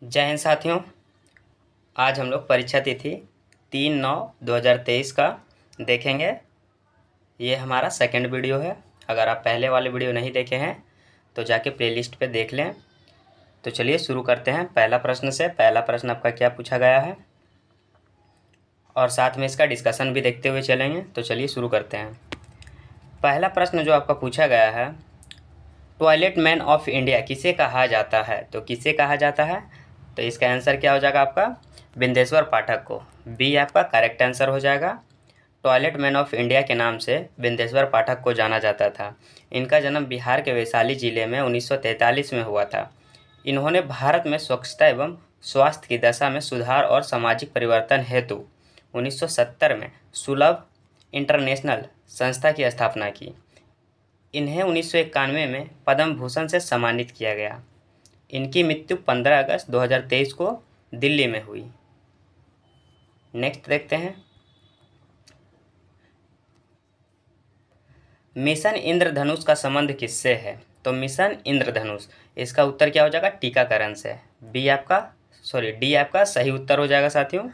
जय हिंद साथियों। आज हम लोग परीक्षा तिथि 3/9/2023 का देखेंगे। ये हमारा सेकंड वीडियो है। अगर आप पहले वाले वीडियो नहीं देखे हैं तो जाके प्लेलिस्ट पे देख लें। तो चलिए शुरू करते हैं पहला प्रश्न से। पहला प्रश्न आपका क्या पूछा गया है और साथ में इसका डिस्कशन भी देखते हुए चलेंगे। तो चलिए शुरू करते हैं। पहला प्रश्न जो आपका पूछा गया है, टॉयलेट मैन ऑफ इंडिया किसे कहा जाता है? तो किसे कहा जाता है? तो इसका आंसर क्या हो जाएगा आपका? बिंदेश्वर पाठक को। बी आपका करेक्ट आंसर हो जाएगा। टॉयलेट मैन ऑफ इंडिया के नाम से बिंदेश्वर पाठक को जाना जाता था। इनका जन्म बिहार के वैशाली जिले में 1943 में हुआ था। इन्होंने भारत में स्वच्छता एवं स्वास्थ्य की दशा में सुधार और सामाजिक परिवर्तन हेतु 1970 में सुलभ इंटरनेशनल संस्था की स्थापना की। इन्हें 1991 में पद्म भूषण से सम्मानित किया गया। इनकी मृत्यु 15 अगस्त 2023 को दिल्ली में हुई। नेक्स्ट देखते हैं। मिशन इंद्रधनुष का संबंध किससे है? तो मिशन इंद्रधनुष, इसका उत्तर क्या हो जाएगा? टीकाकरण से। डी आपका सही उत्तर हो जाएगा साथियों।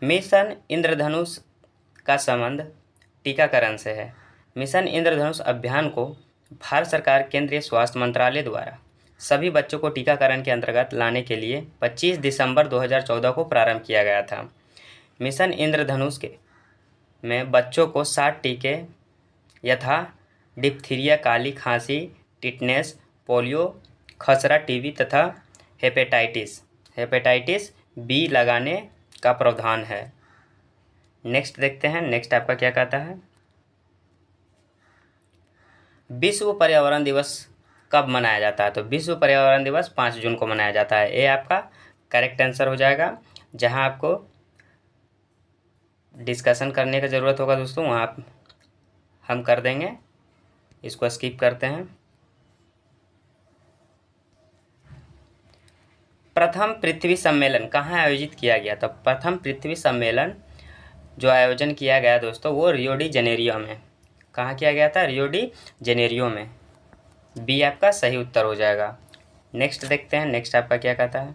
मिशन इंद्रधनुष का संबंध टीकाकरण से है। मिशन इंद्रधनुष अभियान को भारत सरकार केंद्रीय स्वास्थ्य मंत्रालय द्वारा सभी बच्चों को टीकाकरण के अंतर्गत लाने के लिए 25 दिसंबर 2014 को प्रारंभ किया गया था। मिशन इंद्रधनुष के में बच्चों को 60 टीके यथा डिप्थीरिया, काली खांसी, टिटनेस, पोलियो, खसरा, टीबी तथा हेपेटाइटिस बी लगाने का प्रावधान है। नेक्स्ट देखते हैं। नेक्स्ट आपका क्या कहता है? विश्व पर्यावरण दिवस कब मनाया जाता है? तो विश्व पर्यावरण दिवस 5 जून को मनाया जाता है। ये आपका करेक्ट आंसर हो जाएगा। जहां आपको डिस्कशन करने की ज़रूरत होगा दोस्तों, वहाँ हम कर देंगे। इसको स्किप करते हैं। प्रथम पृथ्वी सम्मेलन कहाँ आयोजित किया गया? तो प्रथम पृथ्वी सम्मेलन जो आयोजन किया गया दोस्तों, वो रियो डी जेनेरियो में। कहाँ किया गया था? रियो डी जेनेरियो में। बी आपका सही उत्तर हो जाएगा। नेक्स्ट देखते हैं। नेक्स्ट आपका क्या कहता है?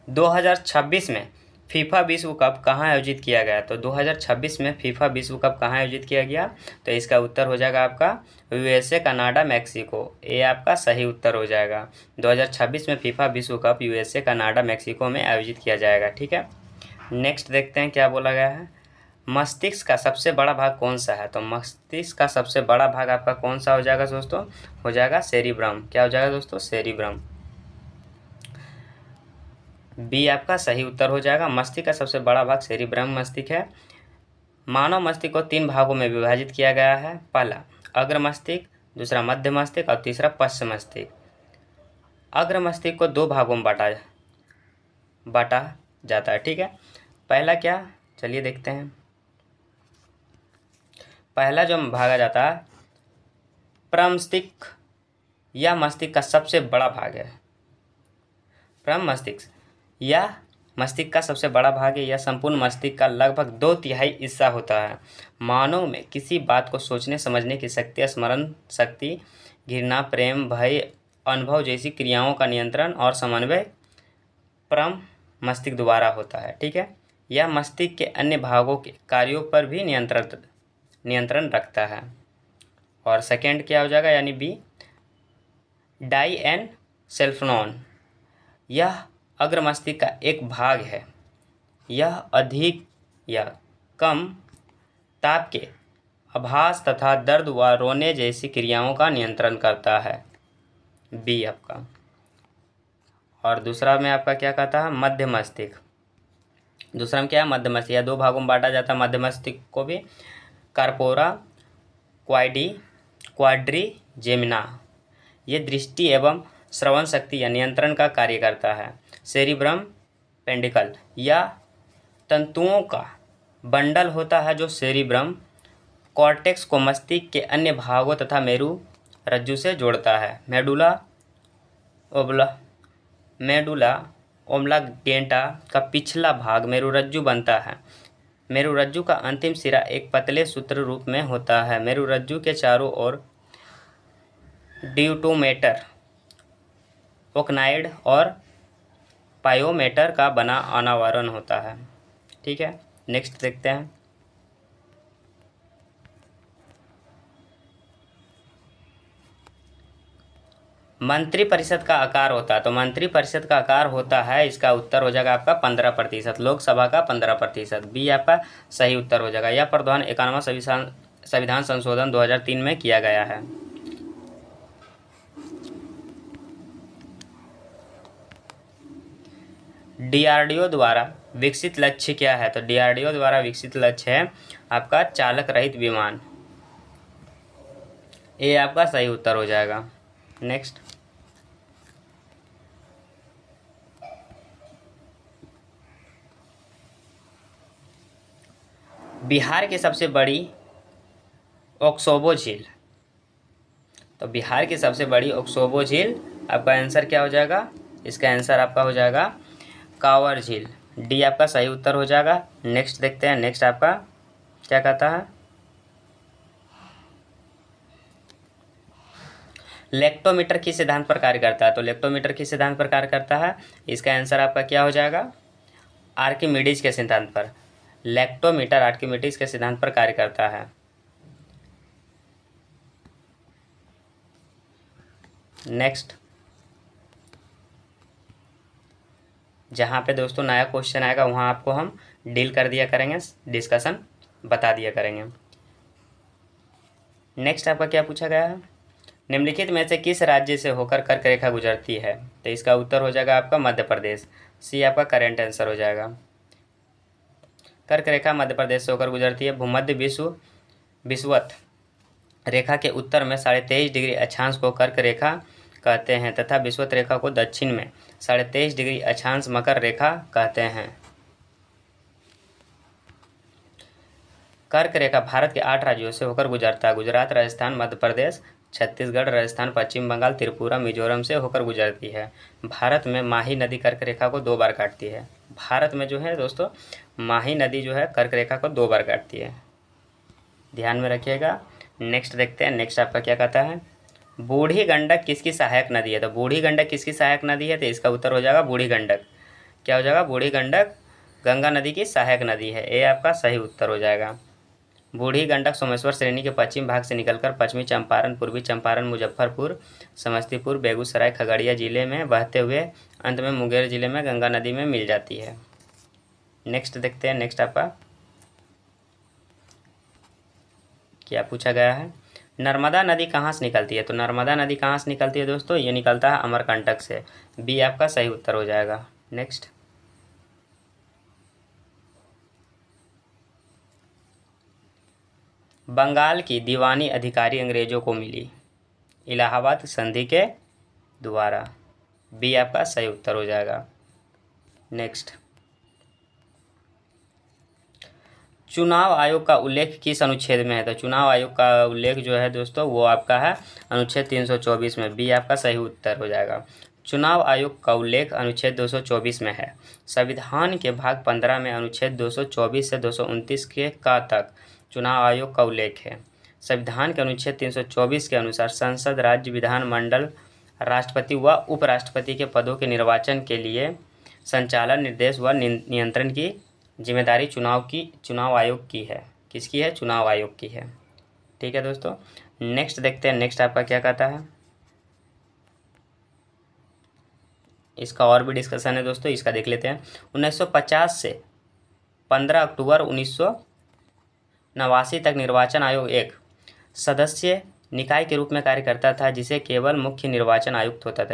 – 2026 में फीफा विश्व कप कहाँ आयोजित किया गया? तो 2026 में फीफा विश्व कप कहाँ आयोजित किया गया? तो इसका उत्तर हो जाएगा आपका यूएसए, कनाडा, मैक्सिको। ये आपका सही उत्तर हो जाएगा। 2026 में फीफा विश्व कप यूएसए, कनाडा, मैक्सिको में आयोजित किया जाएगा। ठीक है। नेक्स्ट देखते हैं क्या बोला गया है। मस्तिष्क का सबसे बड़ा भाग कौन सा है? तो मस्तिष्क का सबसे बड़ा भाग आपका कौन सा हो जाएगा दोस्तों? हो जाएगा सेरिब्रम। क्या हो जाएगा दोस्तों? सेरिब्रम। बी आपका सही उत्तर हो जाएगा। मस्तिष्क का सबसे बड़ा भाग सेरिब्रम मस्तिष्क है। मानव मस्तिष्क को 3 भागों में विभाजित किया गया है। पहला अग्र मस्तिष्क, दूसरा मध्य मस्तिष्क और तीसरा पश्च मस्तिष्क। अग्र मस्तिष्क को 2 भागों में बांटा जाता है। ठीक है। पहला क्या? चलिए देखते हैं। पहला जो भागा जाता है प्रमस्तिष्क, यह मस्तिष्क का सबसे बड़ा भाग है। प्रम मस्तिष्क यह मस्तिष्क का सबसे बड़ा भाग है। यह संपूर्ण मस्तिष्क का लगभग 2/3 हिस्सा होता है। मानव में किसी बात को सोचने समझने की शक्ति, स्मरण शक्ति, घृणा, प्रेम, भय, अनुभव जैसी क्रियाओं का नियंत्रण और समन्वय प्रम मस्तिष्क द्वारा होता है। ठीक है। यह मस्तिष्क के अन्य भागों के कार्यों पर भी नियंत्रण रखता है। और सेकेंड क्या हो जाएगा? यानी बी डाइएनसेफेलॉन, यह अग्र मस्तिष्क का एक भाग है। यह अधिक या कम ताप के आभास तथा दर्द व रोने जैसी क्रियाओं का नियंत्रण करता है। बी आपका। और दूसरा में आपका क्या कहता है? मध्य मस्तिष्क। दूसरा में क्या है? मध्य मस्तिष्क। यह 2 भागों में बांटा जाता है। मध्य मस्तिष्क को भी कार्पोरा क्वाड्रिजेमिना, ये दृष्टि एवं श्रवण शक्ति या नियंत्रण का कार्य करता है। सेरिब्रम पेंडिकल, यह तंतुओं का बंडल होता है जो सेरिब्रम कॉर्टेक्स को मस्तिष्क के अन्य भागों तथा मेरु रज्जु से जोड़ता है। मेडुला ओब्लांगेटा का पिछला भाग मेरुरज्जु बनता है। मेरुरज्जु का अंतिम सिरा एक पतले सूत्र रूप में होता है। मेरुरज्जु के चारों ओर ड्यूटोमेटर, ओकनाइड और पायोमेटर का बना अनावरण होता है। ठीक है, नेक्स्ट देखते हैं। मंत्रिपरिषद का आकार होता है, तो मंत्रिपरिषद का आकार होता है, इसका उत्तर हो जाएगा आपका 15%, लोकसभा का 15%। बी आपका सही उत्तर हो जाएगा। यह प्रावधान 91वां संविधान संशोधन 2003 में किया गया है। डीआरडीओ द्वारा विकसित लक्ष्य क्या है? तो डीआरडीओ द्वारा विकसित लक्ष्य है आपका चालक रहित विमान। ये आपका सही उत्तर हो जाएगा। नेक्स्ट, बिहार की सबसे बड़ी ओक्सोबो झील, तो बिहार की सबसे बड़ी ओक्सोबो झील आपका आंसर क्या हो जाएगा? इसका आंसर आपका हो जाएगा कांवर झील। डी आपका सही उत्तर हो जाएगा। नेक्स्ट देखते हैं। नेक्स्ट आपका क्या कहता है? लेक्टोमीटर किस सिद्धांत पर कार्य करता है? तो लेक्टोमीटर किस सिद्धांत पर कार्य करता है? इसका आंसर आपका क्या हो जाएगा? आर्किमिडीज के सिद्धांत पर। लेक्टोमीटर आर्किमिडीज के सिद्धांत पर कार्य करता है। नेक्स्ट, जहाँ पे दोस्तों नया क्वेश्चन आएगा वहाँ आपको हम डील कर दिया करेंगे, डिस्कशन बता दिया करेंगे। नेक्स्ट आपका क्या पूछा गया है? निम्नलिखित में से किस राज्य से होकर कर्क रेखा गुजरती है? तो इसका उत्तर हो जाएगा आपका मध्य प्रदेश। सी आपका करेंट आंसर हो जाएगा। कर्क रेखा मध्य प्रदेश से होकर गुजरती है। भूमध्य विषुवत रेखा के उत्तर में 23.5 डिग्री अक्षांश को कर्क रेखा कहते हैं तथा विषुवत रेखा को दक्षिण में 23.5 डिग्री अक्षांश मकर रेखा कहते हैं। कर्क रेखा भारत के 8 राज्यों से होकर गुजरता है। गुजरात, राजस्थान, मध्य प्रदेश, छत्तीसगढ़, राजस्थान, पश्चिम बंगाल, त्रिपुरा, मिजोरम से होकर गुजरती है। भारत में माही नदी कर्क रेखा को 2 बार काटती है। भारत में जो है दोस्तों माही नदी जो है कर्क रेखा को 2 बार काटती है, ध्यान में रखिएगा। नेक्स्ट देखते हैं। नेक्स्ट आपका क्या कहता है? बूढ़ी गंडक किसकी सहायक नदी है? तो बूढ़ी गंडक किसकी सहायक नदी है? तो इसका उत्तर हो जाएगा बूढ़ी गंडक। क्या हो जाएगा? बूढ़ी गंडक गंगा नदी की सहायक नदी है। ये आपका सही उत्तर हो जाएगा। बूढ़ी गंडक सोमेश्वर श्रेणी के पश्चिम भाग से निकलकर पश्चिमी चंपारण, पूर्वी चंपारण, मुजफ्फरपुर, समस्तीपुर, बेगूसराय, खगड़िया जिले में बहते हुए अंत में मुंगेर जिले में गंगा नदी में मिल जाती है। नेक्स्ट देखते हैं। नेक्स्ट आपका क्या पूछा गया है? नर्मदा नदी कहाँ से निकलती है? तो नर्मदा नदी कहाँ से निकलती है दोस्तों? ये निकलता है अमरकंटक से। बी आपका सही उत्तर हो जाएगा। नेक्स्ट, बंगाल की दीवानी अधिकारी अंग्रेजों को मिली इलाहाबाद संधि के द्वारा। बी आपका सही उत्तर हो जाएगा। नेक्स्ट, चुनाव आयोग का उल्लेख किस अनुच्छेद में है? तो चुनाव आयोग का उल्लेख जो है दोस्तों वो आपका है अनुच्छेद 324 में। बी आपका सही उत्तर हो जाएगा। चुनाव आयोग का उल्लेख अनुच्छेद 224 में है। संविधान के भाग 15 में अनुच्छेद 224 से 229 के का तक चुनाव आयोग का उल्लेख है। संविधान के अनुच्छेद 324 के अनुसार संसद, राज्य विधानमंडल, राष्ट्रपति व उपराष्ट्रपति के पदों के निर्वाचन के लिए संचालन, निर्देश व नियंत्रण की जिम्मेदारी चुनाव आयोग की है। किसकी है? चुनाव आयोग की है। ठीक है दोस्तों, नेक्स्ट देखते हैं। नेक्स्ट आपका क्या कहता है? इसका और भी डिस्कशन है दोस्तों, इसका देख लेते हैं। 1950 से 15 अक्टूबर 1989 तक निर्वाचन आयोग एक सदस्य निकाय के रूप में कार्य करता था, जिसे केवल मुख्य निर्वाचन आयुक्त होता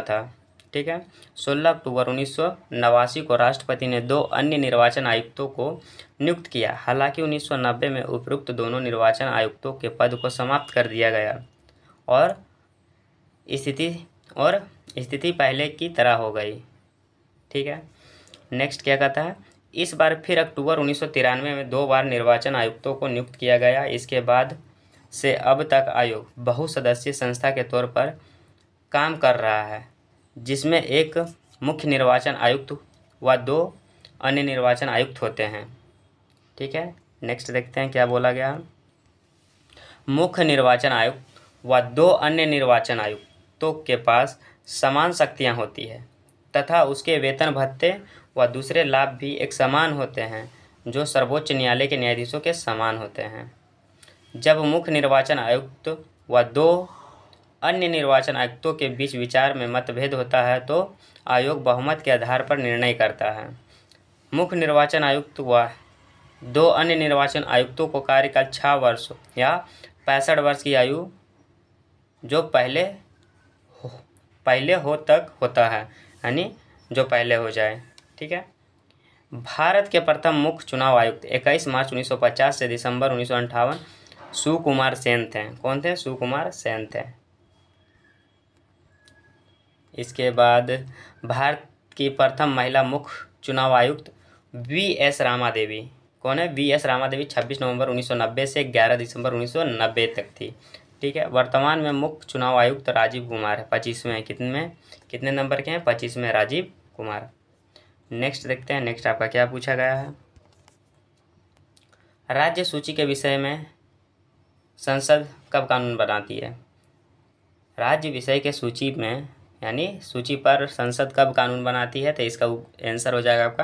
था, ठीक है। 16 अक्टूबर 1989 को राष्ट्रपति ने 2 अन्य निर्वाचन आयुक्तों को नियुक्त किया। हालांकि 1990 में उपरोक्त दोनों निर्वाचन आयुक्तों के पद को समाप्त कर दिया गया और स्थिति पहले की तरह हो गई। ठीक है, नेक्स्ट क्या कहता है? इस बार फिर अक्टूबर 1993 में 2 बार निर्वाचन आयुक्तों को नियुक्त किया गया। इसके बाद से अब तक आयोग बहुसदस्यीय संस्था के तौर पर काम कर रहा है, जिसमें एक मुख्य निर्वाचन आयुक्त व 2 अन्य निर्वाचन आयुक्त होते हैं। ठीक है, नेक्स्ट देखते हैं क्या बोला गया। मुख्य निर्वाचन आयुक्त व 2 अन्य निर्वाचन आयुक्तों के पास समान शक्तियां होती है तथा उसके वेतन भत्ते व दूसरे लाभ भी एक समान होते हैं, जो सर्वोच्च न्यायालय के न्यायाधीशों के समान होते हैं। जब मुख्य निर्वाचन आयुक्त व 2 अन्य निर्वाचन आयुक्तों के बीच विचार में मतभेद होता है तो आयोग बहुमत के आधार पर निर्णय करता है। मुख्य निर्वाचन आयुक्त व 2 अन्य निर्वाचन आयुक्तों को कार्यकाल 6 वर्ष या 65 वर्ष की आयु जो पहले हो तक होता है, यानी जो पहले हो जाए। ठीक है। भारत के प्रथम मुख्य चुनाव आयुक्त 21 मार्च 1950 से दिसंबर 1958 सुकुमार सेन थे। कौन थे? सुकुमार सेन थे। इसके बाद भारत की प्रथम महिला मुख्य चुनाव आयुक्त वी.एस. रामा देवी। कौन है? वी.एस. रामा देवी 26 नवंबर 1990 से 11 दिसंबर 1990 तक थी। ठीक है। वर्तमान में मुख्य चुनाव आयुक्त राजीव कुमार है, 25वें। कितने नंबर के हैं? 25वें राजीव कुमार। नेक्स्ट देखते हैं, नेक्स्ट आपका क्या पूछा गया है। राज्य सूची के विषय में संसद कब कानून बनाती है? राज्य विषय के सूची में यानी सूची पर संसद कब कानून बनाती है? तो इसका आंसर हो जाएगा आपका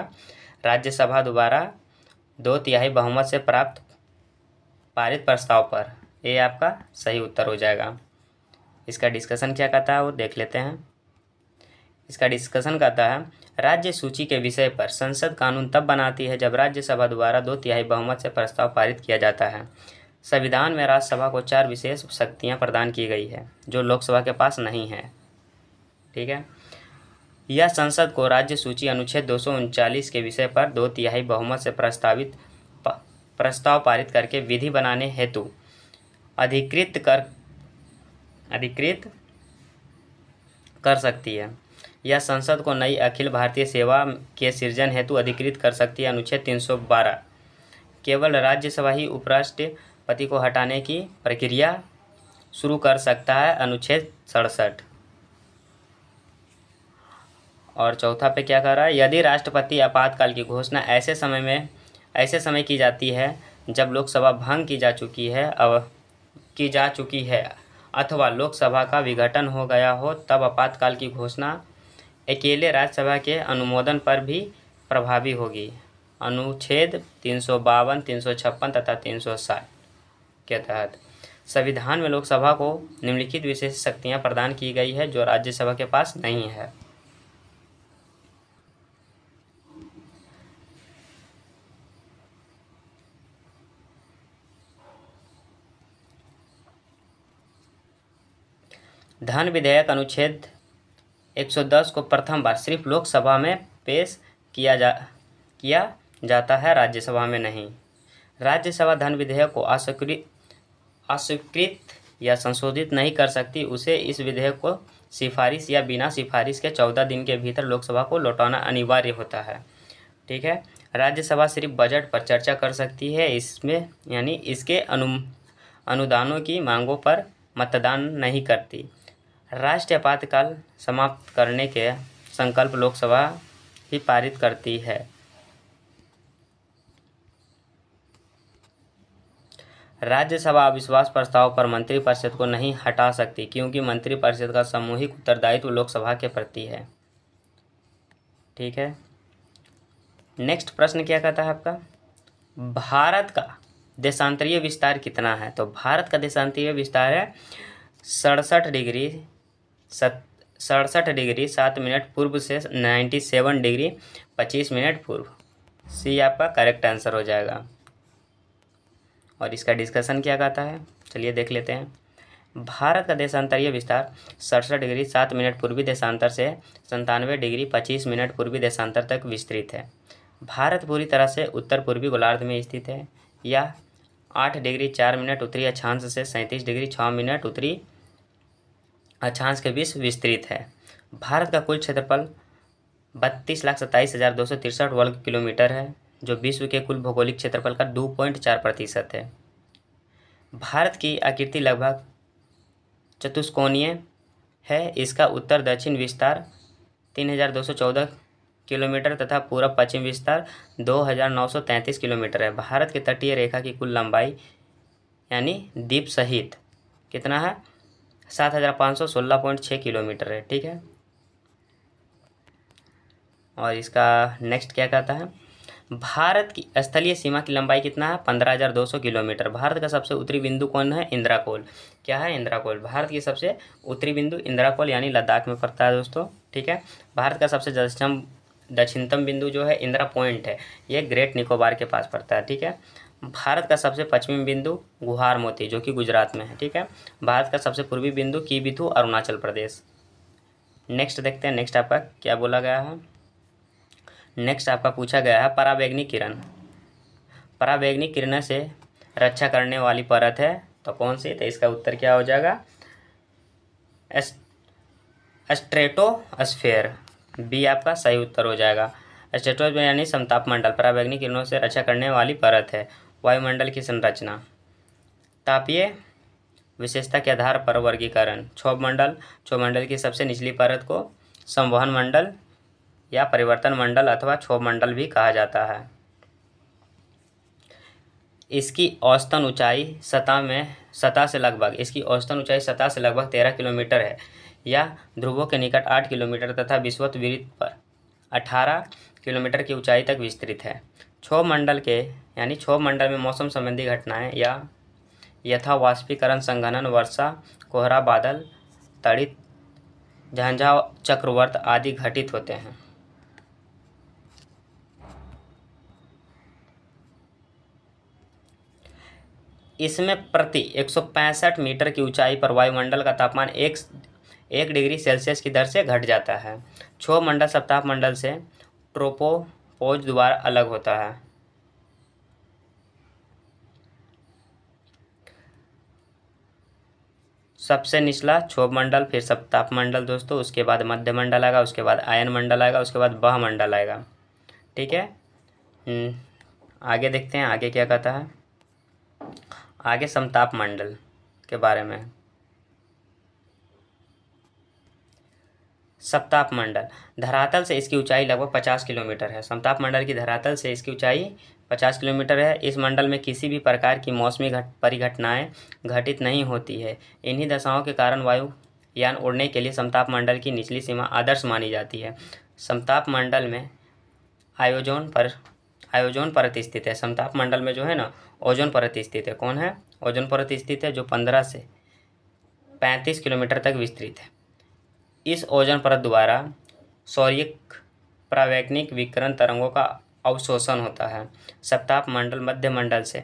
राज्यसभा द्वारा 2/3 बहुमत से प्राप्त पारित प्रस्ताव पर। ये आपका सही उत्तर हो जाएगा। इसका डिस्कशन क्या कहता है वो देख लेते हैं। इसका डिस्कशन कहता है राज्य सूची के विषय पर संसद कानून तब बनाती है जब राज्यसभा द्वारा 2/3 बहुमत से प्रस्ताव पारित किया जाता है। संविधान में राज्यसभा को 4 विशेष शक्तियां प्रदान की गई है जो लोकसभा के पास नहीं है। ठीक है। यह संसद को राज्य सूची अनुच्छेद 239 के विषय पर 2/3 बहुमत से प्रस्ताव पारित करके विधि बनाने हेतु अधिकृत कर सकती है। यह संसद को नई अखिल भारतीय सेवा के सृजन हेतु अधिकृत कर सकती है। अनुच्छेद 312 केवल राज्यसभा ही उपराष्ट्रपति को हटाने की प्रक्रिया शुरू कर सकता है। अनुच्छेद 67 और चौथा पे क्या कर रहा है? यदि राष्ट्रपति आपातकाल की घोषणा ऐसे समय की जाती है जब लोकसभा भंग की जा चुकी है अथवा लोकसभा का विघटन हो गया हो तब आपातकाल की घोषणा अकेले राज्यसभा के अनुमोदन पर भी प्रभावी होगी। अनुच्छेद 352, 356 तथा 360 के तहत संविधान में लोकसभा को निम्नलिखित विशेष शक्तियां प्रदान की गई है जो राज्यसभा के पास नहीं है। धन विधेयक अनुच्छेद 110 को प्रथम बार सिर्फ लोकसभा में पेश किया जाता है, राज्यसभा में नहीं। राज्यसभा धन विधेयक को अस्वीकृत या संशोधित नहीं कर सकती। उसे इस विधेयक को सिफारिश या बिना सिफारिश के 14 दिन के भीतर लोकसभा को लौटाना अनिवार्य होता है। ठीक है। राज्यसभा सिर्फ बजट पर चर्चा कर सकती है, इसमें यानी इसके अनुदानों की मांगों पर मतदान नहीं करती। राष्ट्रीय आपातकाल समाप्त करने के संकल्प लोकसभा ही पारित करती है। राज्यसभा अविश्वास प्रस्ताव पर मंत्रिपरिषद को नहीं हटा सकती क्योंकि मंत्रिपरिषद का सामूहिक उत्तरदायित्व लोकसभा के प्रति है। ठीक है। नेक्स्ट प्रश्न क्या कहता है आपका? भारत का देशांतरीय विस्तार कितना है? तो भारत का देशांतरीय विस्तार है 67 डिग्री 7 मिनट पूर्व से 97 डिग्री 25 मिनट पूर्व। सी आपका करेक्ट आंसर हो जाएगा। और इसका डिस्कशन क्या कहता है चलिए देख लेते हैं। भारत का देशांतरीय विस्तार 67 डिग्री 7 मिनट पूर्वी देशांतर से 97 डिग्री 25 मिनट पूर्वी देशांतर तक विस्तृत है। भारत पूरी तरह से उत्तर पूर्वी गोलार्ध में स्थित है। यह 8 डिग्री 4 मिनट उत्तरी अक्षांश से 37 डिग्री 6 मिनट उत्तरी अक्षांश के बीच विस्तृत है। भारत का कुल क्षेत्रफल 32,27,263 वर्ग किलोमीटर है जो विश्व के कुल भौगोलिक क्षेत्रफल का 2.4% है। भारत की आकृति लगभग चतुष्कोणीय है। इसका उत्तर दक्षिण विस्तार 3,214 किलोमीटर तथा पूरा पश्चिम विस्तार 2933 किलोमीटर है। भारत की तटीय रेखा की कुल लंबाई यानी द्वीप सहित कितना है 7516.6 किलोमीटर है। ठीक है, और इसका नेक्स्ट क्या कहता है, भारत की स्थलीय सीमा की लंबाई कितना है 15,200 किलोमीटर। भारत का सबसे उत्तरी बिंदु कौन है, इंद्राकोल। क्या है, इंद्राकोल। भारत की सबसे उत्तरी बिंदु इंद्राकोल यानी लद्दाख में पड़ता है दोस्तों। ठीक है, भारत का सबसे दक्षिणतम बिंदु जो है इंदिरा पॉइंट है, ये ग्रेट निकोबार के पास पड़ता है। ठीक है, भारत का सबसे पश्चिमी बिंदु गुहार मोती जो कि गुजरात में है। ठीक है, भारत का सबसे पूर्वी बिंदु कीबिथु अरुणाचल प्रदेश। नेक्स्ट देखते हैं, नेक्स्ट आपका क्या बोला गया है। नेक्स्ट आपका पूछा गया है पराबैंगनी किरण। पराबैंगनी किरण से रक्षा करने वाली परत है तो कौन सी, तो इसका उत्तर क्या हो जाएगा स्ट्रेटोस्फेयर। बी आपका सही उत्तर हो जाएगा। स्ट्रेटोस्फेयर यानी समताप मंडल पराबैंगनी किरणों से रक्षा करने वाली परत है। वायुमंडल की संरचना, तापीय विशेषता के आधार पर वर्गीकरण। क्षोभ मंडल की सबसे निचली परत को संवहन मंडल या परिवर्तन मंडल अथवा क्षोभ मंडल भी कहा जाता है। इसकी औसतन ऊंचाई सतह से लगभग 13 किलोमीटर है या ध्रुवों के निकट 8 किलोमीटर तथा विषुवत वृत्त पर 18 किलोमीटर की ऊंचाई तक विस्तृत है। क्षोभ मंडल में मौसम संबंधी घटनाएं या यथा वाष्पीकरण, संघनन, वर्षा, कोहरा, बादल, तड़ित, झंझा, चक्रवात आदि घटित होते हैं। इसमें प्रति 165 मीटर की ऊंचाई पर वायुमंडल का तापमान 1 डिग्री सेल्सियस की दर से घट जाता है। क्षोभ मंडल सप्ताह मंडल से ट्रोपोपॉज द्वारा अलग होता है। सबसे निचला क्षोभ मंडल, फिर सप्ताह मंडल दोस्तों, उसके बाद मध्य मंडल आएगा, उसके बाद आयन मंडल आएगा, उसके बाद बह मंडल आएगा। ठीक है, आगे देखते हैं आगे क्या कहता है। आगे समताप मंडल के बारे में। सप्ताप मंडल धरातल से इसकी ऊंचाई लगभग 50 किलोमीटर है। समताप मंडल की धरातल से इसकी ऊंचाई 50 किलोमीटर है। इस मंडल में किसी भी प्रकार की मौसमी परिघटनाएं घटित नहीं होती है। इन्हीं दशाओं के कारण वायुयान उड़ने के लिए समताप मंडल की निचली सीमा आदर्श मानी जाती है। समताप मंडल में आयोजन परत स्थित है। समताप मंडल में जो है ना ओजोन परत स्थित है। कौन है, ओजोन परत स्थित है जो 15 से 35 किलोमीटर तक विस्तृत है। इस ओजोन परत द्वारा सौर्यिक परावैंगनिक विकिरण तरंगों का अवशोषण होता है। सप्ताप मंडल मध्य मंडल से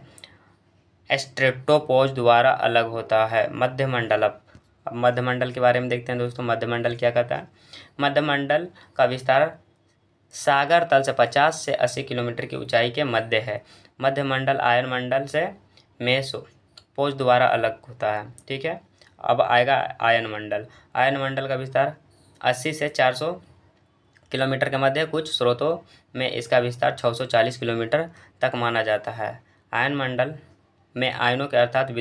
स्ट्रेटोपोज द्वारा अलग होता है। मध्य मंडल, अब मध्य मंडल के बारे में देखते हैं दोस्तों। मध्य मंडल क्या कहता है, मध्य मंडल का विस्तार सागर तल से 50 से 80 किलोमीटर की ऊंचाई के मध्य है। मध्य मंडल आयन मंडल से मेसोपोज द्वारा अलग होता है। ठीक है, अब आएगा आयन मंडल। आयन मंडल का विस्तार 80 से 400 किलोमीटर के मध्य, कुछ स्रोतों में इसका विस्तार 640 किलोमीटर तक माना जाता है। आयन मंडल में आयनों के अर्थात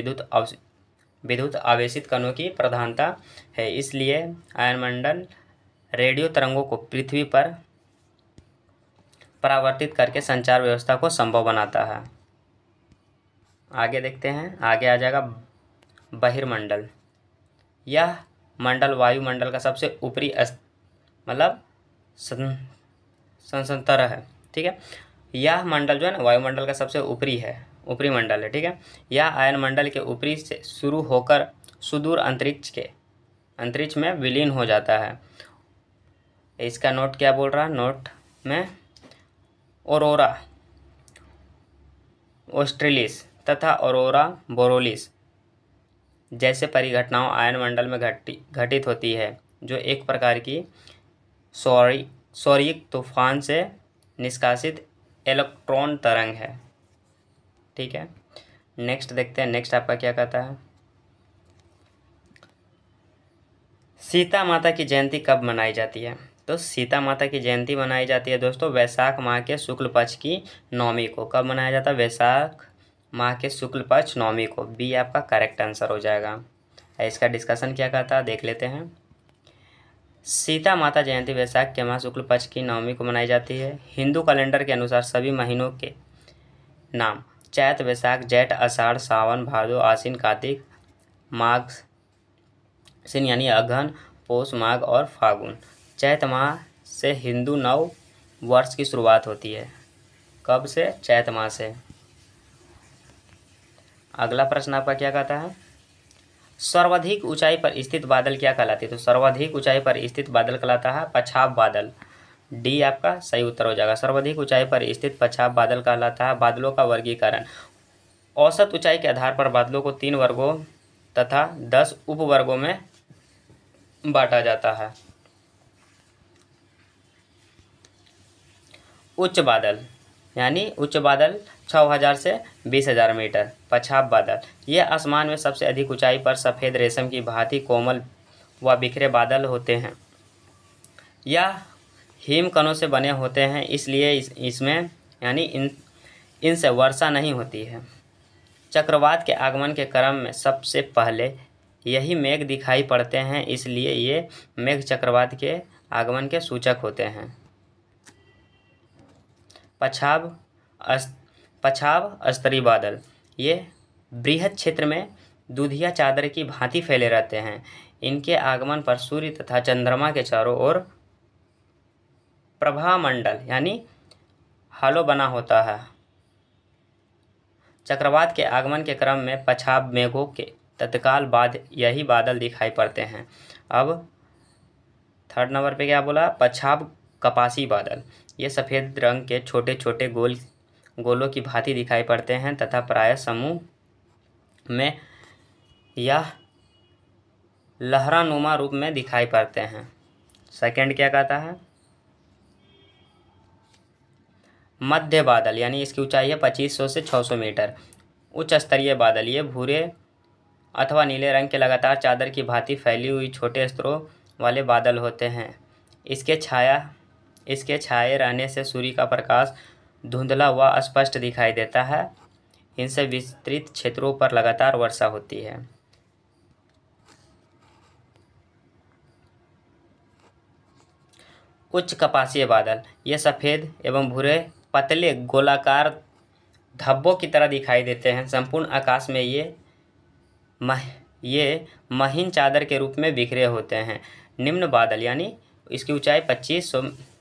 विद्युत आवेशित कणों की प्रधानता है, इसलिए आयन मंडल रेडियो तरंगों को पृथ्वी पर परावर्तित करके संचार व्यवस्था को संभव बनाता है। आगे देखते हैं, आगे आ जाएगा बहिर्मंडल। यह मंडल वायुमंडल का सबसे ऊपरी संतर है। ठीक है, यह मंडल जो है ना वायुमंडल का सबसे ऊपरी मंडल है। ठीक है, यह आयन मंडल के ऊपरी से शुरू होकर सुदूर अंतरिक्ष में विलीन हो जाता है। इसका नोट क्या बोल रहा है, नोट में औरोरा ऑस्ट्रेलिस तथा औरोरा बोरोलिस जैसे परिघटनाओं आयन मंडल में घटित होती है, जो एक प्रकार की सौर्यिक तूफान से निष्कासित इलेक्ट्रॉन तरंग है। ठीक है, नेक्स्ट देखते हैं, नेक्स्ट आपका क्या कहता है। सीता माता की जयंती कब मनाई जाती है, तो सीता माता की जयंती मनाई जाती है दोस्तों वैशाख माह के शुक्ल पक्ष की नवमी को। कब मनाया जाता है, वैशाख माह के शुक्ल पक्ष नवमी को। बी आपका करेक्ट आंसर हो जाएगा। इसका डिस्कशन क्या कहता है देख लेते हैं। सीता माता जयंती वैशाख के माह शुक्ल पक्ष की नवमी को मनाई जाती है। हिंदू कैलेंडर के अनुसार सभी महीनों के नाम चैत, वैशाख, जेठ, आषाढ़, सावन, भादो, आश्विन, कार्तिक, माघ सिन यानी अगहन, पौष, माघ और फागुन। चैत माह से हिंदू नव वर्ष की शुरुआत होती है। कब से? चैत माह से। अगला प्रश्न आपका क्या कहता है? सर्वाधिक ऊंचाई पर स्थित बादल क्या कहलाते हैं? तो सर्वाधिक ऊंचाई पर स्थित बादल कहलाता है पछाव बादल। डी आपका सही उत्तर हो जाएगा। सर्वाधिक ऊंचाई पर स्थित पछाव बादल कहलाता है। बादलों का वर्गीकरण। औसत ऊंचाई के आधार पर बादलों को 3 वर्गों तथा 10 उपवर्गों में बांटा जाता है। उच्च बादल यानी उच्च बादल 6000 से 20000 मीटर। पछाव बादल ये आसमान में सबसे अधिक ऊंचाई पर सफ़ेद रेशम की भांति कोमल व बिखरे बादल होते हैं। यह हिमकणों से बने होते हैं, इसलिए इसमें यानी इनसे वर्षा नहीं होती है। चक्रवात के आगमन के क्रम में सबसे पहले यही मेघ दिखाई पड़ते हैं, इसलिए ये मेघ चक्रवात के आगमन के सूचक होते हैं। पछाव स्तरीय बादल ये बृहद क्षेत्र में दूधिया चादर की भांति फैले रहते हैं। इनके आगमन पर सूर्य तथा चंद्रमा के चारों ओर प्रभामंडल यानी हालो बना होता है। चक्रवात के आगमन के क्रम में पछाव मेघों के तत्काल बाद यही बादल दिखाई पड़ते हैं। अब 3rd नंबर पे क्या बोला? पछाव कपासी बादल ये सफ़ेद रंग के छोटे छोटे गोलों की भांति दिखाई पड़ते हैं तथा प्रायः समूह में यह लहरानुमा रूप में दिखाई पड़ते हैं। सेकंड क्या कहता है? मध्य बादल यानी इसकी ऊंचाई है 2500 से 600 मीटर। उच्च स्तरीय बादल ये भूरे अथवा नीले रंग के लगातार चादर की भांति फैली हुई छोटे स्तरों वाले बादल होते हैं। इसके छाए रहने से सूर्य का प्रकाश धुंधला व अस्पष्ट दिखाई देता है। इनसे विस्तृत क्षेत्रों पर लगातार वर्षा होती है। उच्च कपासीय बादल ये सफ़ेद एवं भूरे पतले गोलाकार धब्बों की तरह दिखाई देते हैं। संपूर्ण आकाश में ये महीन चादर के रूप में बिखरे होते हैं। निम्न बादल यानी इसकी ऊंचाई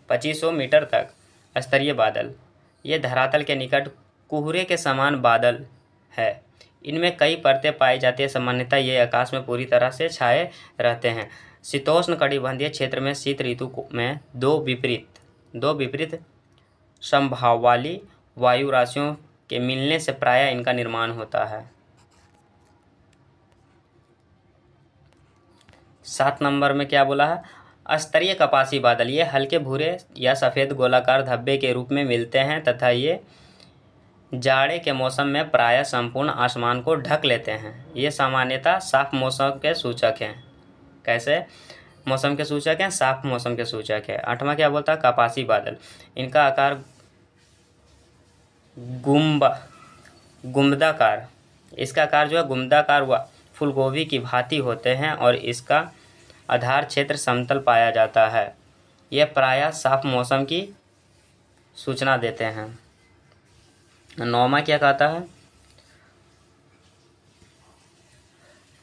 2500 मीटर तक स्तरीय बादल ये धरातल के निकट कुहरे के समान बादल है। इनमें कई परतें पाई जाती है। सामान्यतः ये आकाश में पूरी तरह से छाए रहते हैं। शीतोष्ण कटिबंधीय क्षेत्र में शीत ऋतु में दो विपरीत संभाव वाली वायु राशियों के मिलने से प्रायः इनका निर्माण होता है। 7 नंबर में क्या बोला है? अस्तरीय कपासी बादल ये हल्के भूरे या सफ़ेद गोलाकार धब्बे के रूप में मिलते हैं तथा ये जाड़े के मौसम में प्रायः संपूर्ण आसमान को ढक लेते हैं। ये सामान्यतः साफ मौसम के सूचक हैं। कैसे मौसम के सूचक हैं? साफ मौसम के सूचक है। 8वां क्या बोलता है? कपासी बादल इनका आकार गुम्बदाकार इसका आकार जो है गुम्बदाकार व फूलगोभी की भांति होते हैं और इसका आधार क्षेत्र समतल पाया जाता है। यह प्रायः साफ मौसम की सूचना देते हैं। 9वां क्या कहता है?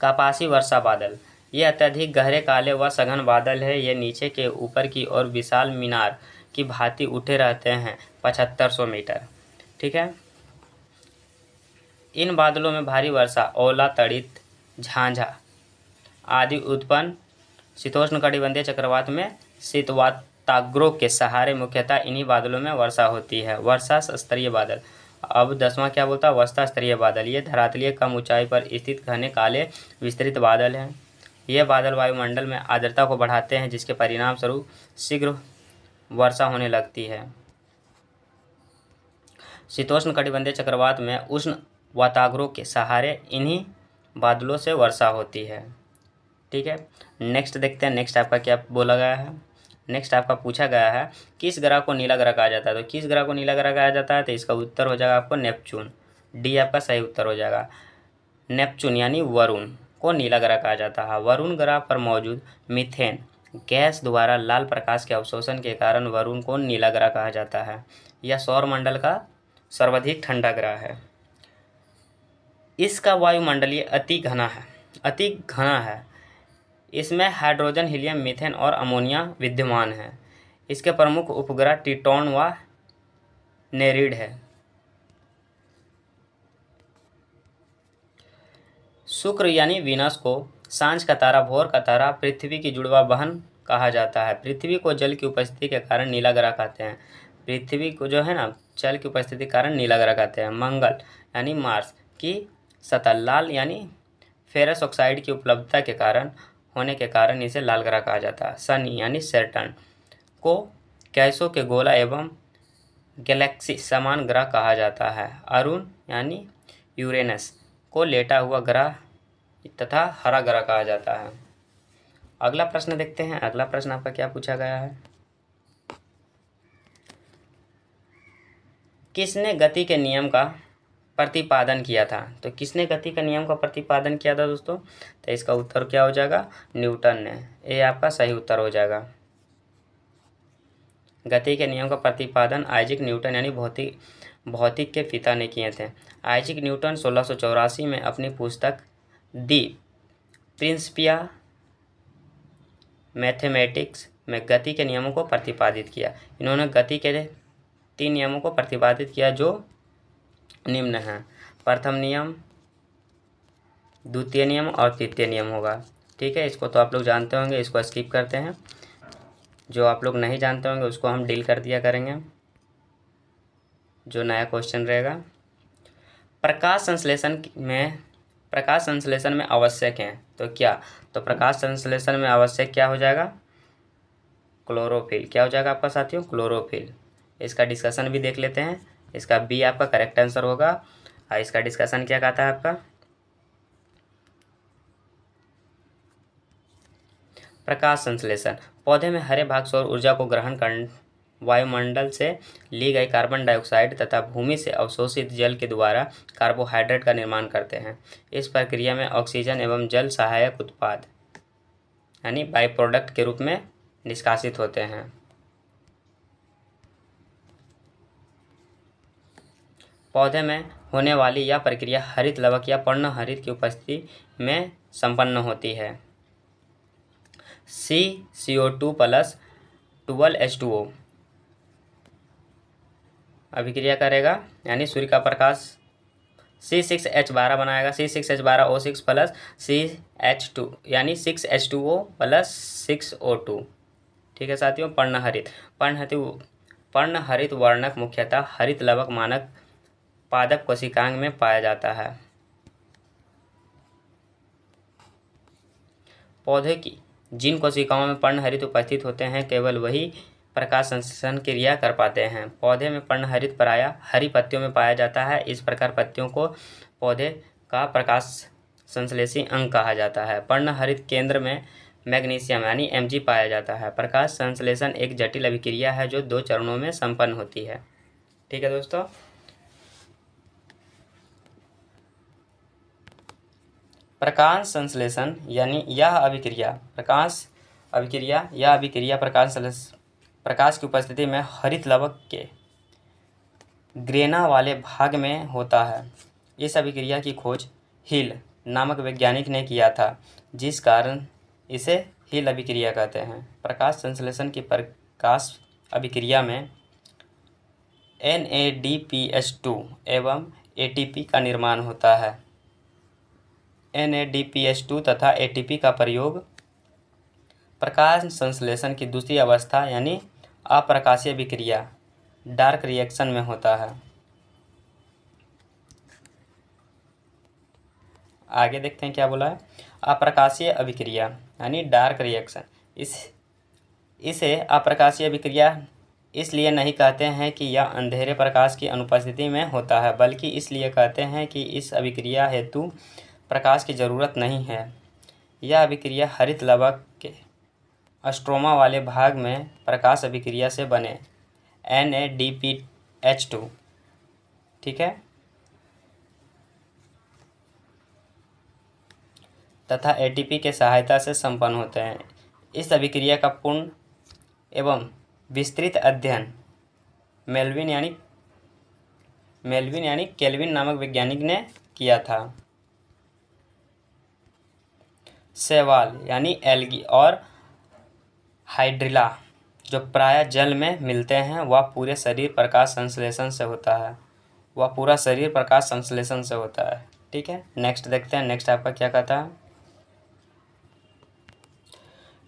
कपासी वर्षा बादल ये अत्यधिक गहरे काले व सघन बादल है। ये नीचे के ऊपर की ओर विशाल मीनार की भांति उठे रहते हैं 7500 मीटर। ठीक है। इन बादलों में भारी वर्षा, ओला, तड़ित, झांझा आदि उत्पन्न शीतोष्ण कटिबंधीय चक्रवात में शीतवाताग्रों के सहारे मुख्यतः इन्हीं बादलों में वर्षा होती है। वर्षा स्तरीय बादल। अब 10वां क्या बोलता है? वर्षा स्तरीय बादल ये धरातलीय कम ऊंचाई पर स्थित घने काले विस्तृत बादल हैं। ये बादल वायुमंडल में आर्द्रता को बढ़ाते हैं, जिसके परिणाम स्वरूप शीघ्र वर्षा होने लगती है। शीतोष्ण कटिबंधीय चक्रवात में उष्ण वाताग्रों के सहारे इन्हीं बादलों से वर्षा होती है। ठीक है। नेक्स्ट देखते हैं। नेक्स्ट आपका क्या बोला गया है? नेक्स्ट आपका पूछा गया है किस ग्रह को नीला ग्रह कहा जाता है? तो किस ग्रह को नीला ग्रह कहा जाता है? तो इसका उत्तर हो जाएगा आपको नेपच्यून। डी आपका सही उत्तर हो जाएगा। नेपच्यून यानी वरुण को नीला ग्रह कहा जाता है। वरुण ग्रह पर मौजूद मीथेन गैस द्वारा लाल प्रकाश के अवशोषण के कारण वरुण को नीला ग्रह कहा जाता है। यह सौरमंडल का सर्वाधिक ठंडा ग्रह है। इसका वायुमंडलीय अति घना है। इसमें हाइड्रोजन, हीलियम, मीथेन और अमोनिया विद्यमान है। इसके प्रमुख उपग्रह ट्रिटॉन व नेरीड है। शुक्र यानी वीनस को सांझ का तारा, भोर का तारा, पृथ्वी की जुड़वा बहन कहा जाता है। पृथ्वी को जल की उपस्थिति के कारण नीला ग्रह कहते हैं। पृथ्वी को जो है ना, जल की उपस्थिति के कारण नीला ग्रह कहते हैं। मंगल यानी मार्स की सतह लाल यानी फेरस ऑक्साइड की उपलब्धता के कारण होने के कारण इसे लाल ग्रह कहा जाता है। शनि यानी सैटर्न को गैसों के गोला एवं गैलेक्सी समान ग्रह कहा जाता है। अरुण यानी यूरेनस को लेटा हुआ ग्रह तथा हरा ग्रह कहा जाता है। अगला प्रश्न देखते हैं। अगला प्रश्न आपका क्या पूछा गया है? किसने गति के नियम का प्रतिपादन किया था? तो किसने गति का नियम का प्रतिपादन किया था दोस्तों? तो इसका उत्तर क्या हो जाएगा? न्यूटन ने। ये आपका सही उत्तर हो जाएगा। गति के नियम का प्रतिपादन आइजैक न्यूटन यानी भौतिक के पिता ने किए थे। आइजैक न्यूटन 1684 में अपनी पुस्तक दी प्रिंसिपिया मैथमेटिक्स में गति के नियमों को प्रतिपादित किया। इन्होंने गति के 3 नियमों को प्रतिपादित किया जो निम्न हैं। प्रथम नियम, द्वितीय नियम और तृतीय नियम होगा। ठीक है, इसको तो आप लोग जानते होंगे, इसको स्किप करते हैं। जो आप लोग नहीं जानते होंगे उसको हम डील कर दिया करेंगे, जो नया क्वेश्चन रहेगा। प्रकाश संश्लेषण में आवश्यक है तो क्या? तो प्रकाश संश्लेषण में आवश्यक क्या हो जाएगा? क्लोरोफिल। क्या हो जाएगा आपका साथियों? क्लोरोफिल। इसका डिस्कशन भी देख लेते हैं। इसका बी आपका करेक्ट आंसर होगा। और इसका डिस्कशन क्या कहता है आपका? प्रकाश संश्लेषण पौधे में हरे भाग सौर ऊर्जा को ग्रहण कर वायुमंडल से ली गई कार्बन डाइऑक्साइड तथा भूमि से अवशोषित जल के द्वारा कार्बोहाइड्रेट का निर्माण करते हैं। इस प्रक्रिया में ऑक्सीजन एवं जल सहायक उत्पाद यानी बाई प्रोडक्ट के रूप में निष्कासित होते हैं। पौधे में होने वाली यह प्रक्रिया हरित लवक या पर्णहरित की उपस्थिति में संपन्न होती है। CO2 प्लस 12H2O अभिक्रिया करेगा यानी सूर्य का प्रकाश C6H12 बनाएगा। C6H12O6 प्लस CH2 यानी 6H2O प्लस 6O2। ठीक है साथियों। पर्णहरित वर्णक मुख्यतः हरित लवक मानक पादप कोशिकांग में पाया जाता है। पौधे की जिन कोशिकाओं में पर्णहरित उपस्थित होते हैं केवल वही प्रकाश संश्लेषण क्रिया कर पाते हैं। पौधे में पर्णहरित प्रायः हरी पत्तियों में पाया जाता है। इस प्रकार पत्तियों को पौधे का प्रकाश संश्लेषी अंग कहा जाता है। पर्णहरित केंद्र में मैग्नीशियम यानी Mg पाया जाता है। प्रकाश संश्लेषण एक जटिल अभिक्रिया है जो 2 चरणों में संपन्न होती है। ठीक है दोस्तों। प्रकाश संश्लेषण यानी यह अभिक्रिया प्रकाश की उपस्थिति में हरित लवक के ग्रेना वाले भाग में होता है। इस अभिक्रिया की खोज हिल नामक वैज्ञानिक ने किया था, जिस कारण इसे हिल अभिक्रिया कहते हैं। प्रकाश संश्लेषण की प्रकाश अभिक्रिया में NADPH2 एवं ATP का निर्माण होता है। NADPH2 तथा ATP का प्रयोग प्रकाश संश्लेषण की दूसरी अवस्था यानी अप्रकाशीय अभिक्रिया डार्क रिएक्शन में होता है। आगे देखते हैं क्या बोला है। अप्रकाशीय अभिक्रिया यानी डार्क रिएक्शन। इसे अप्रकाशीय अभिक्रिया इसलिए नहीं कहते हैं कि यह अंधेरे प्रकाश की अनुपस्थिति में होता है, बल्कि इसलिए कहते हैं कि इस अभिक्रिया हेतु प्रकाश की ज़रूरत नहीं है। यह अभिक्रिया हरित लवक के स्ट्रोमा वाले भाग में प्रकाश अभिक्रिया से बने NADPH2 ठीक है तथा ATP के सहायता से संपन्न होते हैं। इस अभिक्रिया का पूर्ण एवं विस्तृत अध्ययन मेल्विन यानी केल्विन नामक वैज्ञानिक ने किया था। शैवाल यानी एल्गी और हाइड्रिला जो प्रायः जल में मिलते हैं वह पूरे शरीर प्रकाश संश्लेषण से होता है। ठीक है, नेक्स्ट देखते हैं। नेक्स्ट आपका क्या कहता है।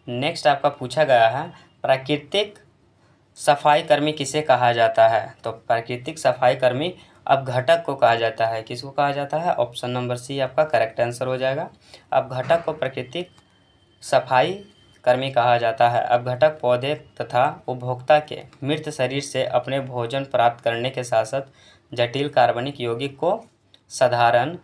नेक्स्ट आपका पूछा गया है प्राकृतिक सफाई कर्मी किसे कहा जाता है। तो प्राकृतिक सफाई कर्मी अपघटक को कहा जाता है। किसको कहा जाता है? ऑप्शन नंबर सी आपका करेक्ट आंसर हो जाएगा। अपघटक को प्राकृतिक सफाई कर्मी कहा जाता है। अपघटक पौधे तथा उपभोक्ता के मृत शरीर से अपने भोजन प्राप्त करने के साथ साथ जटिल कार्बनिक यौगिक को साधारण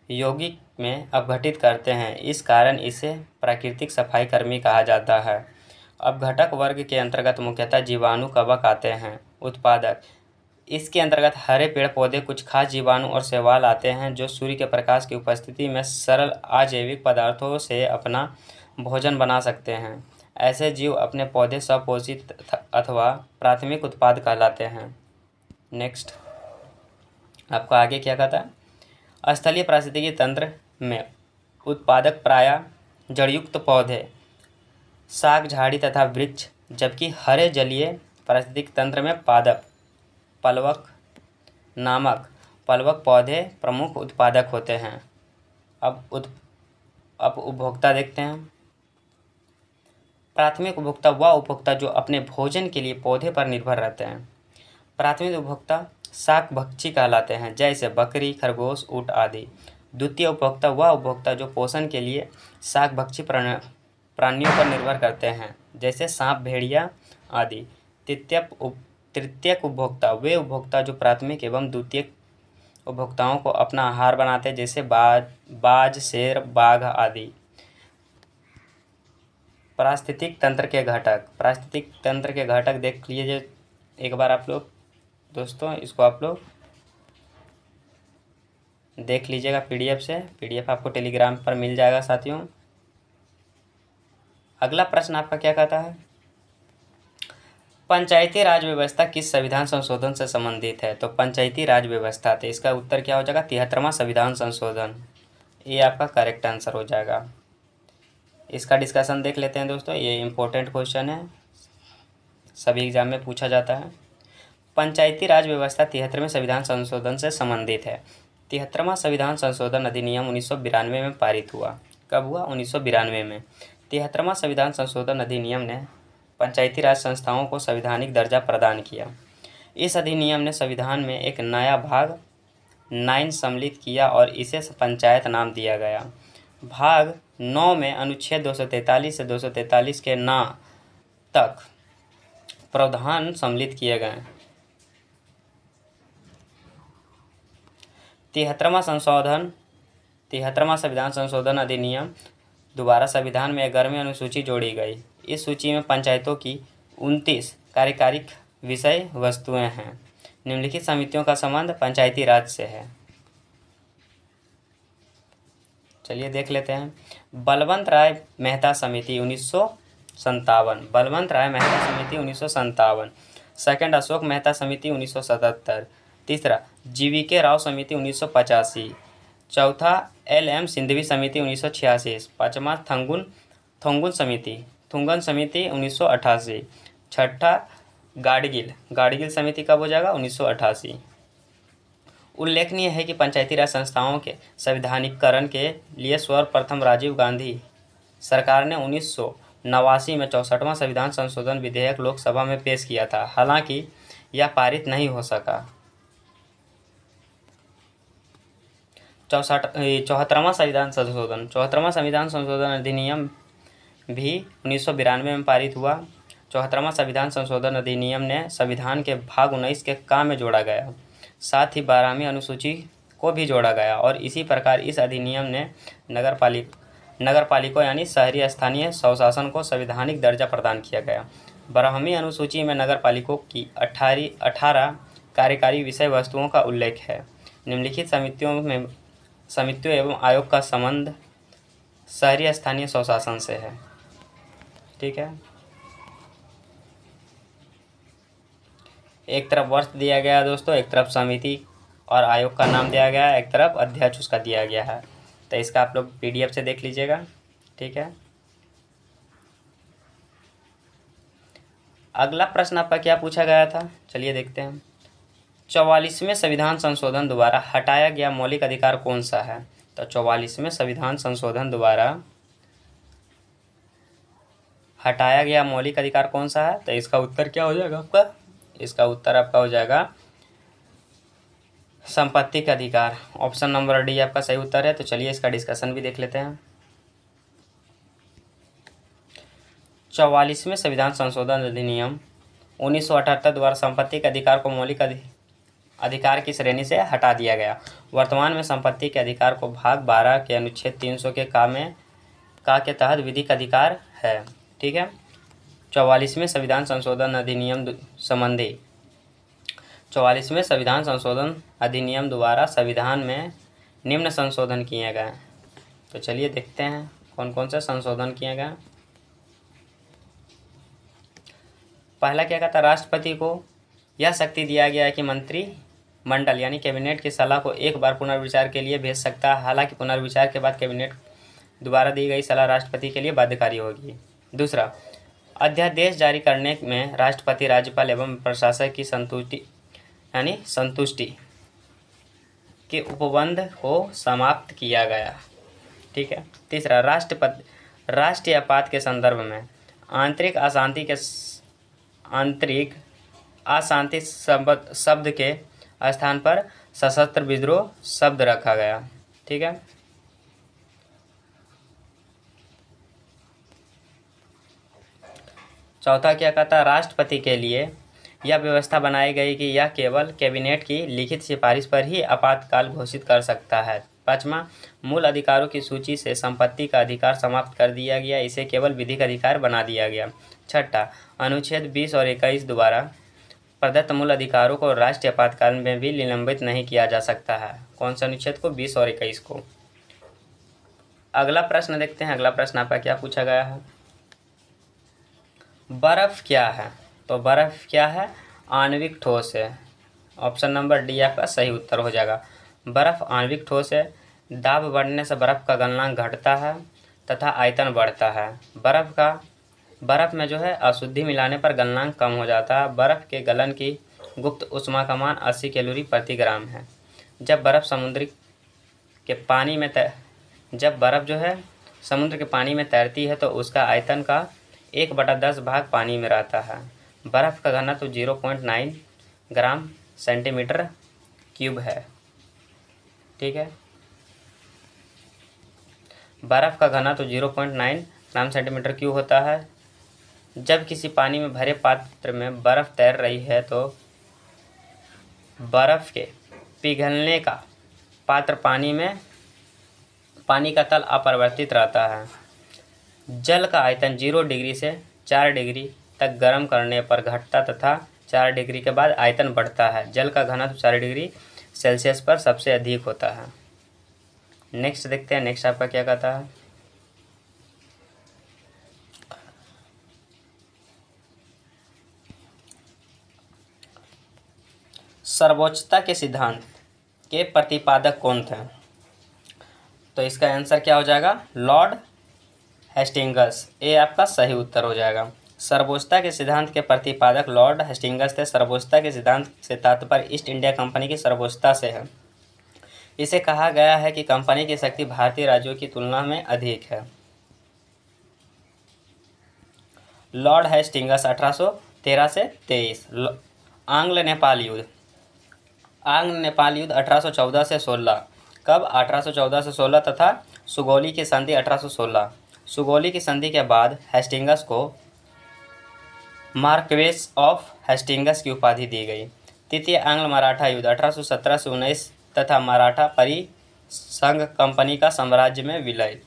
यौगिक में अपघटित करते हैं। इस कारण इसे प्राकृतिक सफाई कर्मी कहा जाता है। अपघटक वर्ग के अंतर्गत मुख्यतः जीवाणु, कवक आते हैं। उत्पादक, इसके अंतर्गत हरे पेड़ पौधे, कुछ खास जीवाणु और शैवाल आते हैं जो सूर्य के प्रकाश की उपस्थिति में सरल अजैविक पदार्थों से अपना भोजन बना सकते हैं। ऐसे जीव अपने पौधे स्वपोषित अथवा प्राथमिक उत्पाद कहलाते हैं। नेक्स्ट आपका आगे क्या कहता है। स्थलीय पारिस्थितिकी तंत्र में उत्पादक प्रायः जड़युक्त पौधे, शाक, झाड़ी तथा वृक्ष, जबकि हरे जलीय पारिस्थितिक तंत्र में पादप, पलवक नामक पलवक पौधे प्रमुख उत्पादक होते हैं। अब उपभोक्ता देखते हैं। प्राथमिक उपभोक्ता वह उपभोक्ता जो अपने भोजन के लिए पौधे पर निर्भर रहते हैं। प्राथमिक उपभोक्ता शाक भक्षी कहलाते हैं, जैसे बकरी, खरगोश, ऊँट आदि। द्वितीय उपभोक्ता वह उपभोक्ता जो पोषण के लिए शाक भक्षी प्राणियों पर निर्भर करते हैं, जैसे सांप, भेड़िया आदि। तृतीयक उपभोक्ता वे उपभोक्ता जो प्राथमिक एवं द्वितीयक उपभोक्ताओं को अपना आहार बनाते हैं, जैसे बाज, शेर, बाघ आदि। पारिस्थितिक तंत्र के घटक देख लीजिए एक बार आप लोग दोस्तों, इसको आप लोग देख लीजिएगा पीडीएफ से। पीडीएफ आपको टेलीग्राम पर मिल जाएगा साथियों। अगला प्रश्न आपका क्या कहता है। पंचायती राज व्यवस्था किस संविधान संशोधन से संबंधित है। तो पंचायती राज व्यवस्था, तो इसका उत्तर क्या हो जाएगा? 73वां संविधान संशोधन। ये आपका करेक्ट आंसर हो जाएगा। इसका डिस्कशन देख लेते हैं दोस्तों, ये इम्पोर्टेंट क्वेश्चन है, सभी एग्जाम में पूछा जाता है। पंचायती राज व्यवस्था 73वें संविधान संशोधन से संबंधित है। 73वां संविधान संशोधन अधिनियम 1992 में पारित हुआ। कब हुआ? 1992 में। 73वां संविधान संशोधन अधिनियम ने पंचायती राज संस्थाओं को संवैधानिक दर्जा प्रदान किया। इस अधिनियम ने संविधान में एक नया भाग 9 सम्मिलित किया और इसे पंचायत नाम दिया गया। भाग 9 में अनुच्छेद 243 से 243 के 9 तक प्रावधान सम्मिलित किए गए। 73वां संविधान संशोधन अधिनियम दोबारा संविधान में 11वीं अनुसूची जोड़ी गई। इस सूची में पंचायतों की 29 कार्यकारिक विषय वस्तुएं हैं। निम्नलिखित समितियों का संबंध पंचायती राज से है। चलिए देख लेते हैं। बलवंत राय मेहता समिति 1957। बलवंत राय मेहता समिति 1957। सेकंड अशोक मेहता समिति 1977। तीसरा जीवीके राव समिति 1985। चौथा LM सिंधवी समिति 1986। पाँचवा थोंगुन समिति 1988। छठा गाडगिल समिति कब हो जाएगा? 1988। उल्लेखनीय है कि पंचायती राज संस्थाओं के संवैधानिकरण के लिए सर्वप्रथम राजीव गांधी सरकार ने 1989 में 64वां संविधान संशोधन विधेयक लोकसभा में पेश किया था। हालांकि यह पारित नहीं हो सका। 74वां संविधान संशोधन अधिनियम भी 1992 में पारित हुआ। 74वां संविधान संशोधन अधिनियम ने संविधान के भाग 19 के का में जोड़ा गया, साथ ही 12वीं अनुसूची को भी जोड़ा गया और इसी प्रकार इस अधिनियम ने नगरपालिका यानी शहरी स्थानीय स्वशासन को संवैधानिक दर्जा प्रदान किया गया। 12वीं अनुसूची में नगरपालिकाओं की 18 कार्यकारी विषय वस्तुओं का उल्लेख है। निम्नलिखित समितियों एवं आयोग का संबंध शहरी स्थानीय स्वशासन से है। ठीक है, एक तरफ वर्ष दिया गया है दोस्तों, एक तरफ समिति और आयोग का नाम दिया गया है, एक तरफ अध्यक्ष उसका दिया गया है। तो इसका आप लोग PDF से देख लीजिएगा। ठीक है, अगला प्रश्न आपका क्या पूछा गया था, चलिए देखते हैं। 44वें संविधान संशोधन द्वारा हटाया गया मौलिक अधिकार कौन सा है? तो 44वें संविधान संशोधन द्वारा हटाया गया मौलिक अधिकार कौन सा है? तो इसका उत्तर क्या हो जाएगा आपका? इसका उत्तर आपका हो जाएगा संपत्ति का अधिकार। ऑप्शन नंबर डी आपका सही उत्तर है। तो चलिए इसका डिस्कशन भी देख लेते हैं। 44वें संविधान संशोधन अधिनियम 1978 द्वारा संपत्ति के अधिकार को मौलिक अधिकार की श्रेणी से हटा दिया गया। वर्तमान में संपत्ति के अधिकार को भाग 12 के अनुच्छेद 300 के का के तहत विधिक अधिकार है। ठीक है, 44वें संविधान संशोधन अधिनियम संबंधी 44वें संविधान संशोधन अधिनियम द्वारा संविधान में निम्न संशोधन किए गए। तो चलिए देखते हैं कौन कौन से संशोधन किए गए। पहला क्या कहता है, राष्ट्रपति को यह शक्ति दिया गया है कि मंत्रिमंडल यानी कैबिनेट की सलाह को एक बार पुनर्विचार के लिए भेज सकता है। हालांकि पुनर्विचार के बाद कैबिनेट द्वारा दी गई सलाह राष्ट्रपति के लिए बाध्यकारी होगी। दूसरा, अध्यादेश जारी करने में राष्ट्रपति, राज्यपाल एवं प्रशासक की संतुष्टि के उपबंध को समाप्त किया गया। ठीक है। तीसरा, राष्ट्रीय आपात के संदर्भ में आंतरिक अशांति शब्द के स्थान पर सशस्त्र विद्रोह शब्द रखा गया। ठीक है। चौथा क्या कहता है, राष्ट्रपति के लिए यह व्यवस्था बनाई गई कि यह केवल कैबिनेट की लिखित सिफारिश पर ही आपातकाल घोषित कर सकता है। पाँचवां, मूल अधिकारों की सूची से संपत्ति का अधिकार समाप्त कर दिया गया, इसे केवल विधिक अधिकार बना दिया गया। छठा, अनुच्छेद 20 और 21 द्वारा प्रदत्त मूल अधिकारों को राष्ट्रीय आपातकाल में भी निलंबित नहीं किया जा सकता है। कौन सा अनुच्छेद को? 20 और 21 को। अगला प्रश्न देखते हैं। अगला प्रश्न आपका क्या पूछा गया है, बर्फ क्या है? तो बर्फ क्या है? आणविक ठोस है। ऑप्शन नंबर डी आपका सही उत्तर हो जाएगा। बर्फ आणविक ठोस है। दाब बढ़ने से बर्फ का गलनांक घटता है तथा आयतन बढ़ता है। बर्फ में जो है अशुद्धि मिलाने पर गलनांक कम हो जाता है। बर्फ के गलन की गुप्त ऊष्मा का मान 80 कैलोरी प्रति ग्राम है। जब बर्फ समुद्र के पानी में तैरती है तो उसका आयतन का 1/10 भाग पानी में रहता है। बर्फ का घनत्व 0.9 ग्राम सेंटीमीटर क्यूब है। ठीक है, बर्फ का घनत्व 0.9 ग्राम सेंटीमीटर क्यूब होता है। जब किसी पानी में भरे पात्र में बर्फ तैर रही है तो बर्फ के पिघलने का पात्र पानी का तल अपरिवर्तित रहता है। जल का आयतन 0 डिग्री से 4 डिग्री तक गर्म करने पर घटता तथा 4 डिग्री के बाद आयतन बढ़ता है। जल का घनत्व 4 डिग्री सेल्सियस पर सबसे अधिक होता है। नेक्स्ट देखते हैं। नेक्स्ट आपका क्या कहता है, सर्वोच्चता के सिद्धांत के प्रतिपादक कौन थे? तो इसका आंसर क्या हो जाएगा, लॉर्ड हेस्टिंगस। ये आपका सही उत्तर हो जाएगा। सर्वोच्चता के सिद्धांत के प्रतिपादक लॉर्ड हेस्टिंगस थे। सर्वोच्चता के सिद्धांत से तात्पर्य ईस्ट इंडिया कंपनी की सर्वोच्चता से है। इसे कहा गया है कि कंपनी की शक्ति भारतीय राज्यों की तुलना में अधिक है। लॉर्ड हेस्टिंगस 1813 से 23। आंग्ल नेपाल युद्ध 1814 से 16। कब? 1814 से 16 तथा सुगौली की संधि 1816। सुगौली की संधि के बाद हेस्टिंगस को मार्क्वेस ऑफ हेस्टिंगस की उपाधि दी गई। तृतीय आंग्ल मराठा युद्ध 1817 से 19 तथा मराठा परिसंघ कंपनी का साम्राज्य में विलय।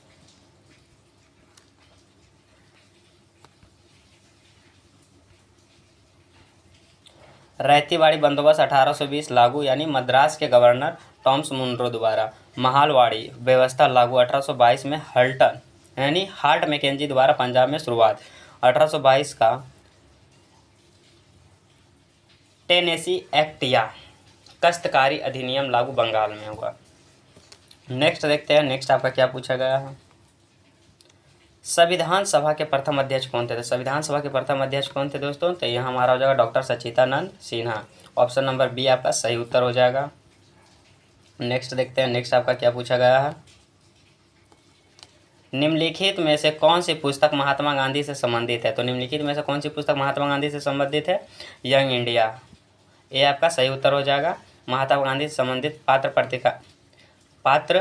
रैतीवाड़ी बंदोबस्त 1820 लागू, यानी मद्रास के गवर्नर टॉमस मुनरो द्वारा। महालवाड़ी व्यवस्था लागू 1822 में हल्टन यानी हार्ट मैकेंजी द्वारा पंजाब में शुरुआत। 1822 का टेनेसी एक्ट या काश्तकारी अधिनियम लागू बंगाल में हुआ। नेक्स्ट देखते हैं, नेक्स्ट आपका क्या पूछा गया है। संविधान सभा के प्रथम अध्यक्ष कौन थे? तो संविधान सभा के प्रथम अध्यक्ष कौन थे दोस्तों? तो यह हमारा हो जाएगा डॉक्टर सच्चिदानंद सिन्हा। ऑप्शन नंबर बी आपका सही उत्तर हो जाएगा। नेक्स्ट देखते हैं, नेक्स्ट आपका क्या पूछा गया है। निम्नलिखित में से कौन सी पुस्तक महात्मा गांधी से संबंधित है? तो निम्नलिखित में से कौन सी पुस्तक महात्मा गांधी से संबंधित है? यंग इंडिया, ये आपका सही उत्तर हो जाएगा। महात्मा गांधी से संबंधित पात्र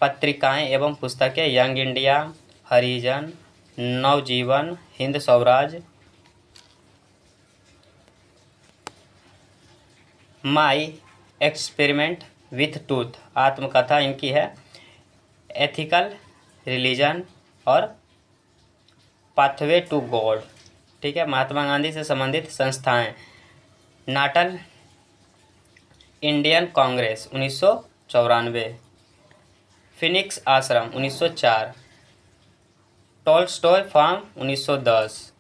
पत्रिकाएं एवं पुस्तकें young India, Harijan, Navajivan, Hind Swaraj, my experiment with truth, आत्मकथा इनकी है, एथिकल रिलीजन और पाथवे टू गॉड। ठीक है, महात्मा गांधी से संबंधित संस्थाएं, नाटल इंडियन कांग्रेस 1994, फिनिक्स आश्रम 1904, टॉलस्टॉय फार्म 1910,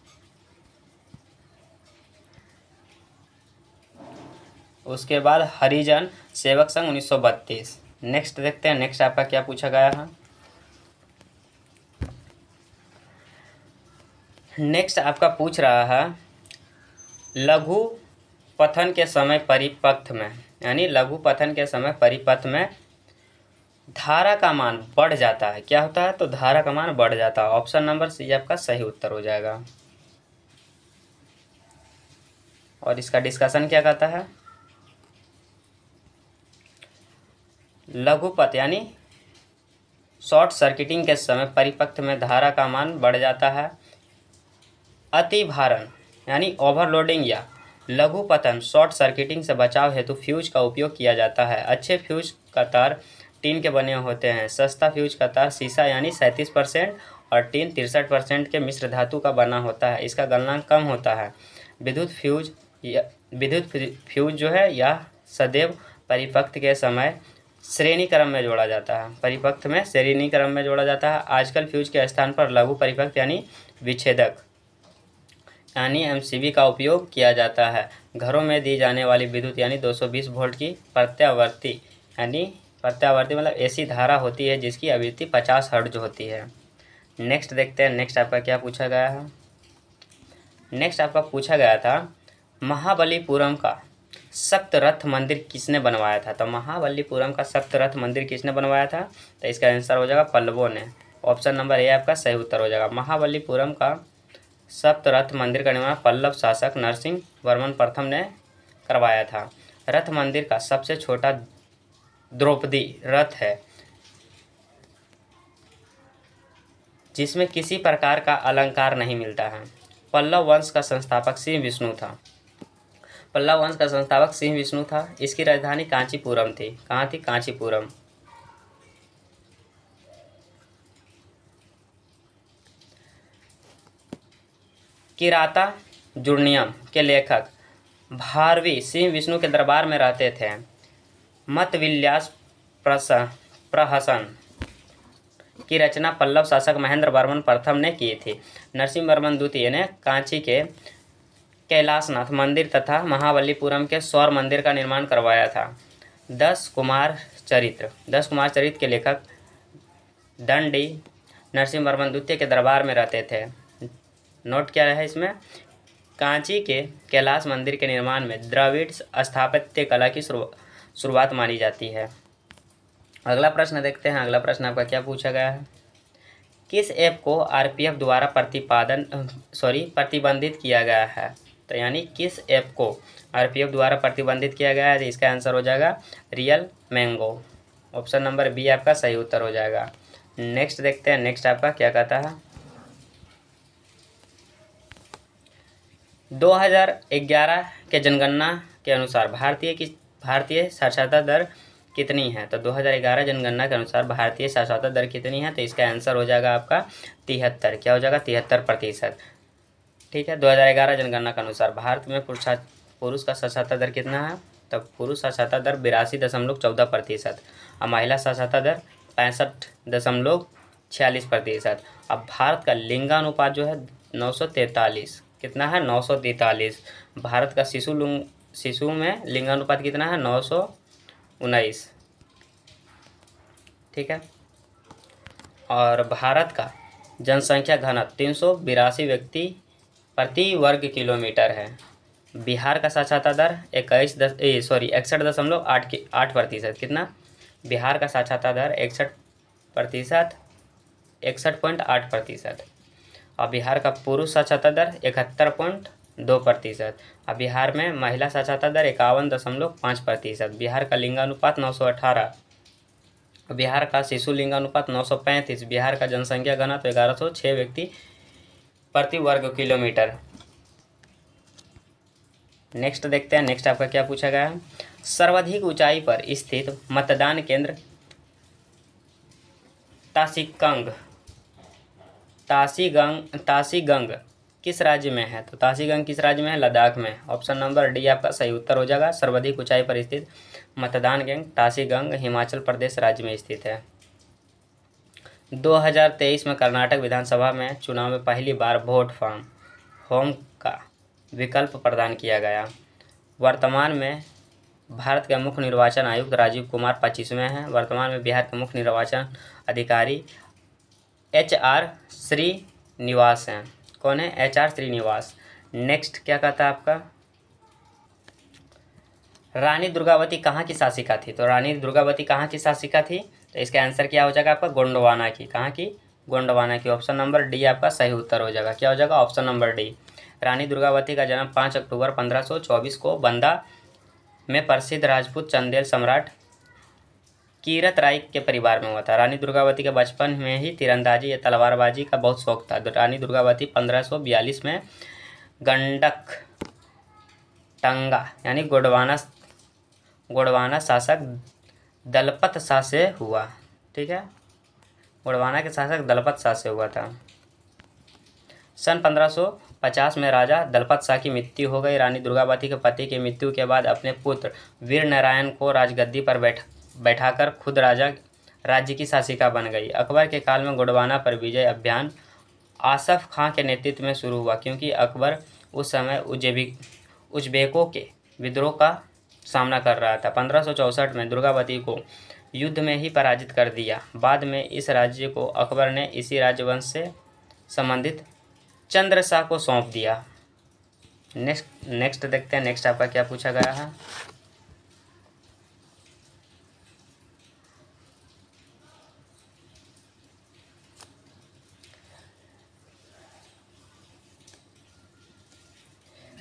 उसके बाद हरिजन सेवक संघ 1932। नेक्स्ट देखते हैं, नेक्स्ट आपका क्या पूछा गया है। नेक्स्ट आपका पूछ रहा है लघु पथन के समय परिपथ में, यानी लघु पथन के समय परिपथ में धारा का मान बढ़ जाता है, क्या होता है? तो धारा का मान बढ़ जाता है। ऑप्शन नंबर सी आपका सही उत्तर हो जाएगा। और इसका डिस्कशन क्या कहता है? लघुपथ यानी शॉर्ट सर्किटिंग के समय परिपथ में धारा का मान बढ़ जाता है। अति भारण यानी ओवरलोडिंग या लघु पतन शॉर्ट सर्किटिंग से बचाव हेतु फ्यूज का उपयोग किया जाता है। अच्छे फ्यूज का तार टीन के बने होते हैं। सस्ता फ्यूज का तार शीशा यानी 37% और टीन 63% के मिश्र धातु का बना होता है। इसका गलनांक कम होता है। विद्युत फ्यूज जो है यह सदैव परिपथ के समय श्रेणी क्रम में जोड़ा जाता है। परिपथ में श्रेणी क्रम में जोड़ा जाता है। आजकल फ्यूज के स्थान पर लघु परिपथ यानी विच्छेदक यानी एमसीबी का उपयोग किया जाता है। घरों में दी जाने वाली विद्युत यानी 220 वोल्ट की प्रत्यावर्ती मतलब ऐसी धारा होती है जिसकी आवृत्ति 50 हर्ट्ज होती है। नेक्स्ट देखते हैं, नेक्स्ट आपका क्या पूछा गया है। नेक्स्ट आपका पूछा गया था महाबलीपुरम का सप्तरथ मंदिर किसने बनवाया था? तो महाबलीपुरम का सप्तरथ मंदिर किसने बनवाया था? तो इसका आंसर हो जाएगा पल्लवों ने। ऑप्शन नंबर ए आपका सही उत्तर हो जाएगा। महाबलीपुरम का सप्तरथ मंदिर का निर्माण पल्लव शासक नरसिंह वर्मन प्रथम ने करवाया था। रथ मंदिर का सबसे छोटा द्रौपदी रथ है जिसमें किसी प्रकार का अलंकार नहीं मिलता है। पल्लव वंश का संस्थापक सिंह विष्णु था। पल्लव वंश का संस्थापक सिंह विष्णु था। इसकी राजधानी कांचीपुरम थी। कहाँ थी? कांचीपुरम। किराता जुर्नियम के लेखक भारवी सिंह विष्णु के दरबार में रहते थे। मत विन्यास प्रहसन की रचना पल्लव शासक महेंद्र वर्मन प्रथम ने की थी। नरसिंह वर्मन द्वितीय ने कांची के कैलाशनाथ मंदिर तथा महाबलीपुरम के सौर मंदिर का निर्माण करवाया था। 10 कुमार चरित्र के लेखक दंडी नरसिंह वर्मन द्वितीय के दरबार में रहते थे। नोट क्या है इसमें? कांची के कैलाश मंदिर के निर्माण में द्रविड़ स्थापत्य कला की शुरुआत मानी जाती है। अगला प्रश्न देखते हैं। अगला प्रश्न आपका क्या पूछा गया है। किस ऐप को आरपीएफ द्वारा प्रतिबंधित किया गया है? तो यानी किस ऐप को आरपीएफ द्वारा प्रतिबंधित किया गया है? इसका आंसर हो जाएगा real mango. Option number B आपका सही उत्तर हो जाएगा। नेक्स्ट देखते हैं, नेक्स्ट आपका क्या कहता है। 2011 के जनगणना के अनुसार भारतीय साक्षरता दर कितनी है? तो 2011 जनगणना के अनुसार भारतीय साक्षरता दर कितनी है? तो इसका आंसर हो जाएगा आपका 73। क्या हो जाएगा? 73%। ठीक है, 2011 जनगणना के अनुसार भारत में पुरुष का साक्षरता दर कितना है? तो पुरुष साक्षरता दर 82.14% और महिला साक्षरता दर 65.6 46%। अब भारत का लिंगानुपात जो है 943, कितना है 943। भारत का शिशु में लिंगानुपात कितना है 919, ठीक है। और भारत का जनसंख्या घनत्व 382 व्यक्ति प्रति वर्ग किलोमीटर है। बिहार का साक्षरता दर 61.8%, कितना, बिहार का साक्षरता दर 61.8%। और बिहार का पुरुष साक्षरता दर 71.2%। और बिहार में महिला साक्षरता दर 51.5%। बिहार का लिंगानुपात 918। बिहार का शिशु लिंगानुपात 935। बिहार का जनसंख्या घनत्व 1106 व्यक्ति प्रति वर्ग किलोमीटर। नेक्स्ट देखते हैं, नेक्स्ट आपका क्या पूछा गया है। सर्वाधिक ऊंचाई पर स्थित मतदान केंद्र तासीगंग किस राज्य में है? तो तासीगंग किस राज्य में है? लद्दाख में। ऑप्शन नंबर डी आपका सही उत्तर हो जाएगा। सर्वाधिक ऊंचाई पर स्थित मतदान केंद्र तासीगंग हिमाचल प्रदेश राज्य में स्थित है। 2023 में कर्नाटक विधानसभा में चुनाव में पहली बार वोट फ्रॉम होम का विकल्प प्रदान किया गया। वर्तमान में भारत के मुख्य निर्वाचन आयुक्त राजीव कुमार 25वें हैं। वर्तमान में बिहार के मुख्य निर्वाचन अधिकारी HR श्रीनिवास हैं। कौन है? HR श्रीनिवास। नेक्स्ट क्या कहता है आपका, रानी दुर्गावती कहाँ की शासिका थी? तो रानी दुर्गावती कहाँ की शासिका थी? तो इसका आंसर क्या हो जाएगा आपका? गोंडवाना की। कहाँ की? गोंडवाना की। ऑप्शन नंबर डी आपका सही उत्तर हो जाएगा। क्या हो जाएगा? Option number D. Rani Durgavati का जन्म 5 अक्टूबर 1524 को बंदा में प्रसिद्ध राजपूत चंदेल सम्राट कीरत राय के परिवार में हुआ था। रानी दुर्गावती के बचपन में ही तीरंदाजी या तलवारबाजी का बहुत शौक था। रानी दुर्गावती 1542 में गंडक टंगा यानी गोंडवाना शासक दलपत शाह से हुआ, ठीक है। गोंडवाना के शासक दलपत शाह से हुआ था। सन 1550 में राजा दलपत शाह की मृत्यु हो गई। रानी दुर्गावती के पति की मृत्यु के बाद अपने पुत्र वीर नारायण को राजगद्दी पर बैठाकर खुद राज्य की शासिका बन गई। अकबर के काल में गोंडवाना पर विजय अभियान आसफ खां के नेतृत्व में शुरू हुआ, क्योंकि अकबर उस समय उज्बेकों के विद्रोह का सामना कर रहा था। 1564 में दुर्गावती को युद्ध में ही पराजित कर दिया। बाद में इस राज्य को अकबर ने इसी राजवंश से संबंधित चंद्र शाह को सौंप दिया। नेक्स्ट देखते हैं, नेक्स्ट आपका क्या पूछा गया है।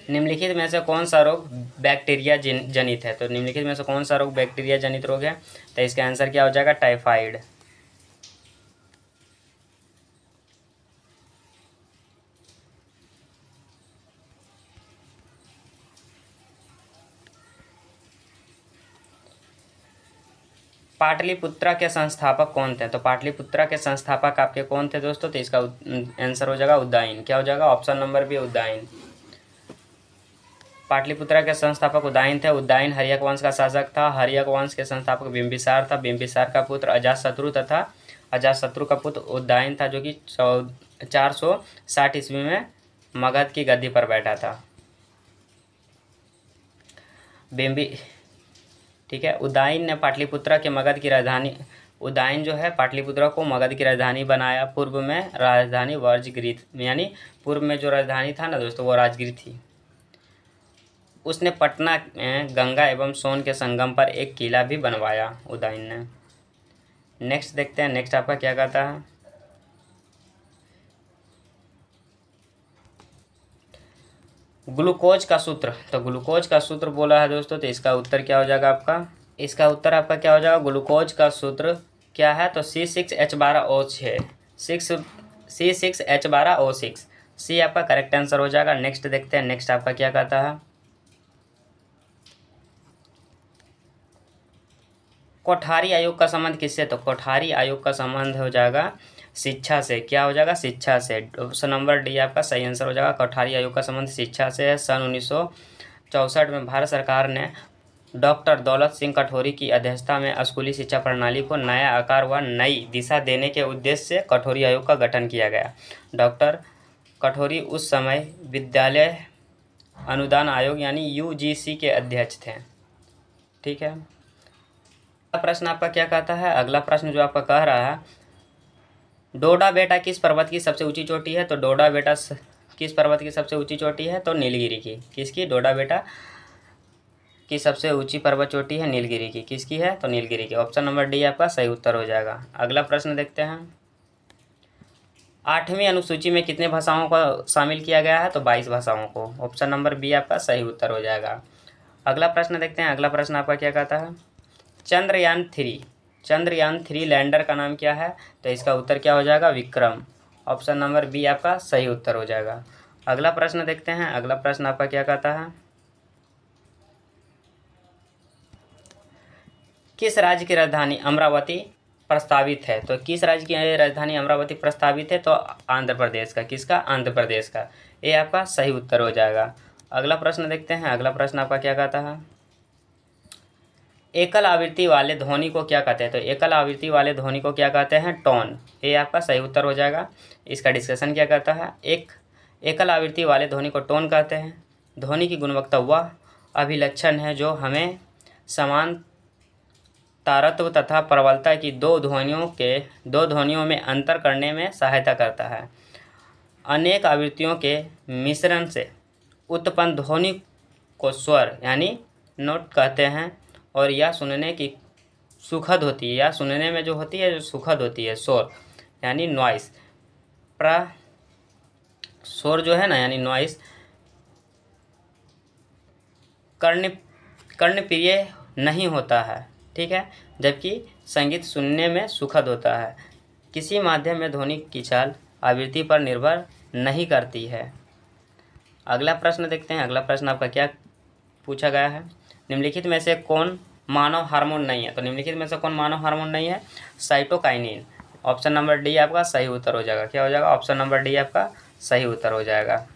निम्नलिखित में से कौन सा रोग बैक्टीरिया जनित है? तो निम्नलिखित में से कौन सा रोग बैक्टीरिया जनित रोग है? तो इसका आंसर क्या हो जाएगा? टाइफाइड। पाटलिपुत्रा के संस्थापक कौन थे? तो पाटलिपुत्रा के संस्थापक आपके कौन थे दोस्तों? तो इसका आंसर हो जाएगा उदयन। क्या हो जाएगा? Option number B Udayan. Pataliputra के संस्थापक उदयन थे। उदयन हर्यक वंश का शासक था। हर्यक वंश के संस्थापक बिंबिसार था। बिंबिसार का पुत्र अजातशत्रु तथा अजातशत्रु का पुत्र उदयन था, जो कि 460 ईस्वी में मगध की गद्दी पर बैठा था। ठीक है। उदयन ने पाटलिपुत्रा के मगध की राजधानी उदयन जो है पाटलिपुत्रा को मगध की राजधानी बनाया। पूर्व में राजधानी वर्जगिरी, यानी पूर्व में जो राजधानी था ना दोस्तों वो राजगिरी थी। उसने पटना में गंगा एवं सोन के संगम पर एक किला भी बनवाया उदयन ने। नेक्स्ट देखते हैं, नेक्स्ट आपका क्या कहता है। ग्लूकोज का सूत्र, तो ग्लूकोज का सूत्र बोला है दोस्तों, तो इसका उत्तर क्या हो जाएगा आपका? इसका उत्तर आपका क्या हो जाएगा? ग्लूकोज का सूत्र क्या है? तो C6H12O6 C6H12O6 सी आपका करेक्ट आंसर हो जाएगा। नेक्स्ट देखते हैं, नेक्स्ट आपका क्या कहता है। कोठारी आयोग का संबंध किससे? तो कोठारी आयोग का संबंध हो जाएगा शिक्षा से। क्या हो जाएगा? शिक्षा से। ऑप्शन नंबर डी आपका सही आंसर हो जाएगा। कोठारी आयोग का संबंध शिक्षा से है। सन 1964 में भारत सरकार ने डॉक्टर दौलत सिंह कटोरी की अध्यक्षता में स्कूली शिक्षा प्रणाली को नया आकार व नई दिशा देने के उद्देश्य से कटोरी आयोग का गठन किया गया। डॉक्टर कटोरी उस समय विद्यालय अनुदान आयोग यानी यूजीसी के अध्यक्ष थे। ठीक है, अगला प्रश्न आपका क्या कहता है? अगला प्रश्न जो आपका कह रहा है, डोडा बेटा किस पर्वत की सबसे ऊंची चोटी है? तो डोडा बेटा किस पर्वत की सबसे ऊंची चोटी है? तो नीलगिरी की। किसकी? डोडा बेटा की सबसे ऊंची पर्वत चोटी है नीलगिरी की। किसकी है? तो नीलगिरी की। ऑप्शन नंबर डी आपका सही उत्तर हो जाएगा। अगला प्रश्न देखते हैं, 8वीं अनुसूची में कितने भाषाओं को शामिल किया गया है? तो 22 भाषाओं को। ऑप्शन नंबर बी आपका सही उत्तर हो जाएगा। अगला प्रश्न देखते हैं, अगला प्रश्न आपका क्या कहता है, चंद्रयान 3 लैंडर का नाम क्या है? तो इसका उत्तर क्या हो जाएगा? विक्रम। ऑप्शन नंबर बी आपका सही उत्तर हो जाएगा। अगला प्रश्न देखते हैं, अगला प्रश्न आपका क्या कहता है, किस राज्य की राजधानी अमरावती प्रस्तावित है? तो किस राज्य की राजधानी अमरावती प्रस्तावित है? तो आंध्र प्रदेश का। किसका? आंध्र प्रदेश का। ये आपका सही उत्तर हो जाएगा। अगला प्रश्न देखते हैं, अगला प्रश्न आपका क्या कहता है, एकल आवृत्ति वाले ध्वनि को क्या कहते हैं? तो एकल आवृत्ति वाले ध्वनि को क्या कहते हैं? टोन। ये आपका सही उत्तर हो जाएगा। इसका डिस्कशन क्या कहता है, एकल आवृत्ति वाले ध्वनि को टोन कहते हैं। ध्वनि की गुणवत्ता वह अभिलक्षण है जो हमें समान तारत्व तथा प्रबलता की दो ध्वनियों में अंतर करने में सहायता करता है। अनेक आवृत्तियों के मिश्रण से उत्पन्न ध्वनि को स्वर यानी नोट कहते हैं और यह सुनने की सुखद होती है, या सुनने में जो होती है जो सुखद होती है, शोर यानी नॉइस। शोर जो है ना यानी नॉइस कर्णप्रिय नहीं होता है। ठीक है, जबकि संगीत सुनने में सुखद होता है। किसी माध्यम में ध्वनि की चाल आवृत्ति पर निर्भर नहीं करती है। अगला प्रश्न देखते हैं, अगला प्रश्न आपका क्या पूछा गया है, निम्नलिखित में से कौन मानव हार्मोन नहीं है? तो निम्नलिखित में से कौन मानव हार्मोन नहीं है? साइटोकाइनिन। ऑप्शन नंबर डी आपका सही उत्तर हो जाएगा। क्या हो जाएगा? ऑप्शन नंबर डी आपका सही उत्तर हो जाएगा।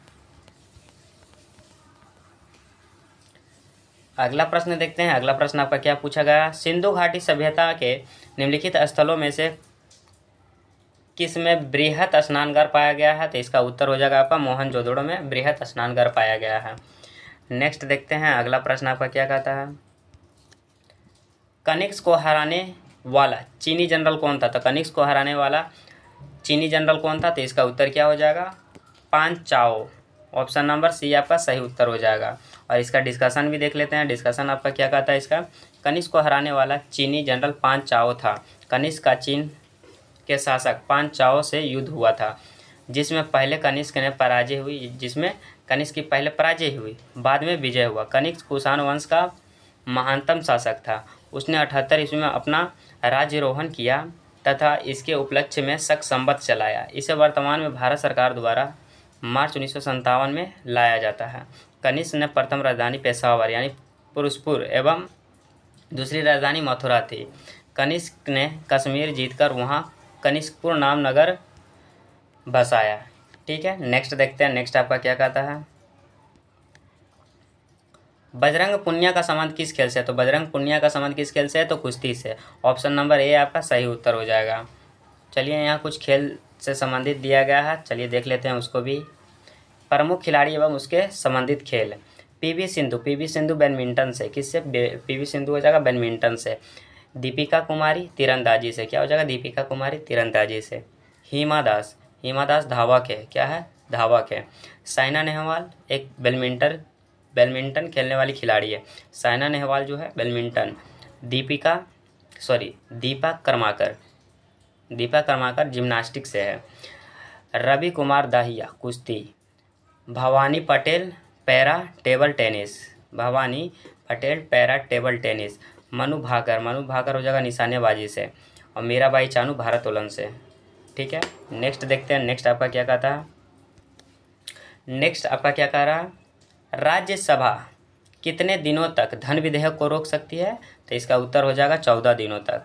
अगला प्रश्न देखते हैं, अगला प्रश्न आपका क्या पूछा गया, सिंधु घाटी सभ्यता के निम्नलिखित स्थलों में से किस में बृहत स्नानघर पाया गया है? तो इसका उत्तर हो जाएगा आपका मोहनजोदड़ो में बृहत स्नानघर पाया गया है। नेक्स्ट देखते हैं, अगला प्रश्न आपका क्या कहता है, कनिष्क को हराने वाला चीनी जनरल कौन था? तो कनिष्क को हराने वाला चीनी जनरल कौन था? तो इसका उत्तर क्या हो जाएगा? पान चाओ। ऑप्शन नंबर सी आपका सही उत्तर हो जाएगा। और इसका डिस्कशन भी देख लेते हैं। डिस्कशन आपका क्या कहता है, इसका कनिष्क को हराने वाला चीनी जनरल पान चाओ था। कनिष्क का चीन के शासक पान चाओ से युद्ध हुआ था, जिसमें कनिष्क की पहले पराजय हुई, बाद में विजय हुआ। कनिष्क कुषाण वंश का महानतम शासक था। उसने 78 ईस्वी में अपना राज्यारोहण किया तथा इसके उपलक्ष्य में शक संवत चलाया। इसे वर्तमान में भारत सरकार द्वारा मार्च 1957 में लाया जाता है। कनिष्क ने प्रथम राजधानी पेशावर यानी फिरोजपुर एवं दूसरी राजधानी मथुरा थी। कनिष्क ने कश्मीर जीतकर वहां कनिष्कपुर नाम नगर बसाया। ठीक है, नेक्स्ट देखते हैं, नेक्स्ट आपका क्या कहता है, बजरंग पुनिया का संबंध किस खेल से? तो बजरंग पुनिया का संबंध किस खेल से है? तो कुश्ती से। ऑप्शन नंबर ए आपका सही उत्तर हो जाएगा। चलिए, यहाँ कुछ खेल से संबंधित दिया गया है, चलिए देख लेते हैं उसको भी। प्रमुख खिलाड़ी एवं उसके संबंधित खेल, पीवी सिंधु बैडमिंटन से। किससे? पीवी सिंधु हो जाएगा बैडमिंटन से। दीपिका कुमारी तीरंदाजी से। क्या हो जाएगा? दीपिका कुमारी तीरंदाजी से। हिमा दास धावक है। क्या है? धावक है। साइना नेहवाल एक बैडमिंटन खेलने वाली खिलाड़ी है। साइना नेहवाल जो है बैडमिंटन। दीपा कर्माकर जिम्नास्टिक से है। रवि कुमार दाहिया कुश्ती। Bhavani Patel para table tennis. Manu Bhaker हो जाएगा निशानेबाजी से। और मीराबाई चानू भारोत्तोलन से। ठीक है, नेक्स्ट देखते हैं, नेक्स्ट आपका क्या कहता है, नेक्स्ट आपका क्या कह रहा है, राज्यसभा कितने दिनों तक धन विधेयक को रोक सकती है? तो इसका उत्तर हो जाएगा 14 दिनों तक।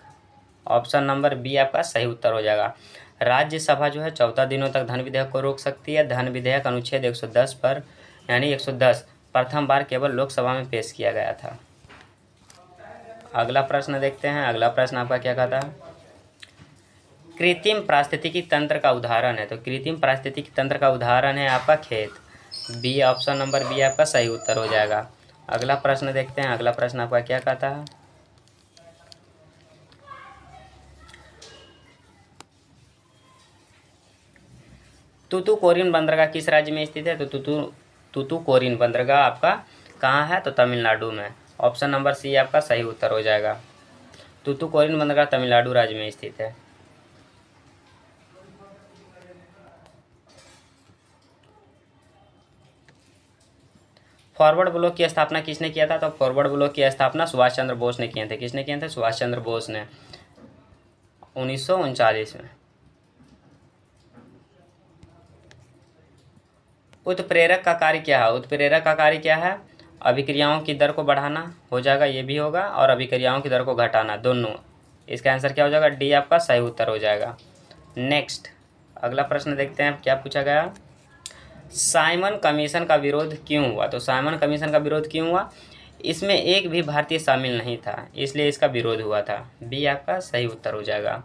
ऑप्शन नंबर बी आपका सही उत्तर हो जाएगा। राज्यसभा जो है 14 दिनों तक धन विधेयक को रोक सकती है। धन विधेयक अनुच्छेद 110 पर यानी 110 प्रथम बार केवल लोकसभा में पेश किया गया था। अगला प्रश्न देखते हैं। अगला प्रश्न आपका क्या कहता है? कृत्रिम पारिस्थितिकी तंत्र का उदाहरण है, तो कृत्रिम पारिस्थितिकी तंत्र का उदाहरण है आपका खेत। बी, ऑप्शन नंबर बी आपका सही उत्तर हो जाएगा। अगला प्रश्न देखते हैं। अगला प्रश्न आपका क्या कहता है? तूतुकुड़ीन बंदरगाह किस राज्य में स्थित है? तो तूतुकुड़ीन बंदरगाह आपका कहाँ है? तो तमिलनाडु में। ऑप्शन नंबर सी आपका सही उत्तर हो जाएगा। तूतुकुड़ीन बंदरगाह तमिलनाडु राज्य में स्थित है। फॉरवर्ड ब्लॉक की स्थापना किसने किया था? तो फॉरवर्ड ब्लॉक की स्थापना सुभाष चंद्र बोस ने किए थे। किसने किए थे? सुभाष चंद्र बोस ने 1939 में। उत्प्रेरक का कार्य क्या है? उत्प्रेरक का कार्य क्या है? अभिक्रियाओं की दर को बढ़ाना हो जाएगा, ये भी होगा, और अभिक्रियाओं की दर को घटाना, दोनों। इसका आंसर क्या हो जाएगा? डी आपका सही उत्तर हो जाएगा। नेक्स्ट अगला प्रश्न देखते हैं क्या पूछा गया। साइमन कमीशन का विरोध क्यों हुआ? तो साइमन कमीशन का विरोध क्यों हुआ? इसमें एक भी भारतीय शामिल नहीं था, इसलिए इसका विरोध हुआ था। बी आपका सही उत्तर हो जाएगा।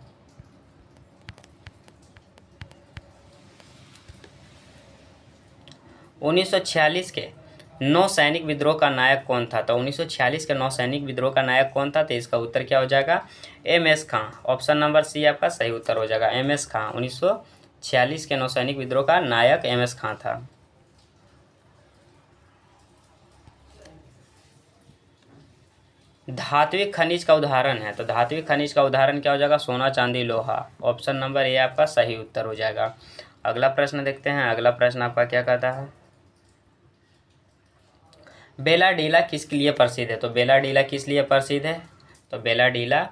उन्नीस सौ 46 के नौ सैनिक विद्रोह का नायक कौन था? तो 1946 के नौ सैनिक विद्रोह का नायक कौन था? तो इसका उत्तर क्या हो जाएगा? एम.एस. खां। ऑप्शन नंबर सी आपका सही उत्तर हो जाएगा, एम.एस. खां। 1946 के नौसैनिक विद्रोह का नायक एम.एस. खां था। धात्विक खनिज का उदाहरण है, तो धात्विक खनिज का उदाहरण क्या हो जाएगा? सोना, चांदी, लोहा। ऑप्शन नंबर ए आपका सही उत्तर हो जाएगा। अगला प्रश्न देखते हैं। अगला प्रश्न आपका क्या कहता है? बेलाडीला किसके लिए प्रसिद्ध है? तो बेलाडीला किस लिए प्रसिद्ध है? तो बेलाडीला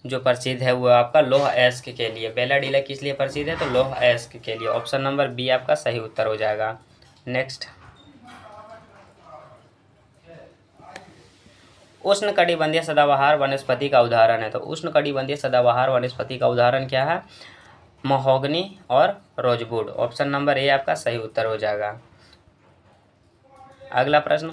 जो प्रसिद्ध है वो आपका लौह अयस्क के लिए। बेलाडीला किस लिए प्रसिद्ध है? तो लौह अयस्क के लिए। ऑप्शन नंबर बी आपका सही उत्तर हो जाएगा। नेक्स्ट उष्णकटिबंधीय सदाबहार वनस्पति का उदाहरण है, तो उष्णकटिबंधीय सदाबहार वनस्पति का उदाहरण क्या है? महोगनी और रोजवुड। ऑप्शन नंबर ए आपका सही उत्तर हो जाएगा। अगला प्रश्न,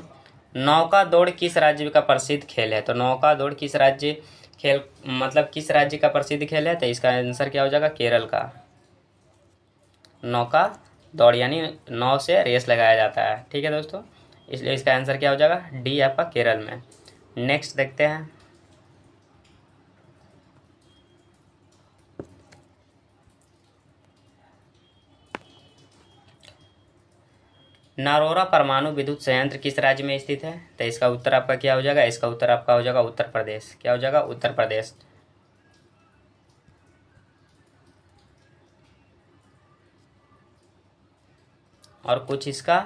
नौका दौड़ किस राज्य का प्रसिद्ध खेल है? तो नौका दौड़ किस राज्य खेल मतलब किस राज्य का प्रसिद्ध खेल है? तो इसका आंसर क्या हो जाएगा? केरल का। नौका दौड़ यानी नाव से रेस लगाया जाता है, ठीक है दोस्तों, इसलिए इसका आंसर क्या हो जाएगा? डी आपका केरल में। नेक्स्ट देखते हैं। नरोरा परमाणु विद्युत संयंत्र किस राज्य में स्थित है? तो इसका उत्तर आपका क्या हो जाएगा? इसका उत्तर आपका हो जाएगा उत्तर प्रदेश। क्या हो जाएगा? उत्तर प्रदेश। और कुछ इसका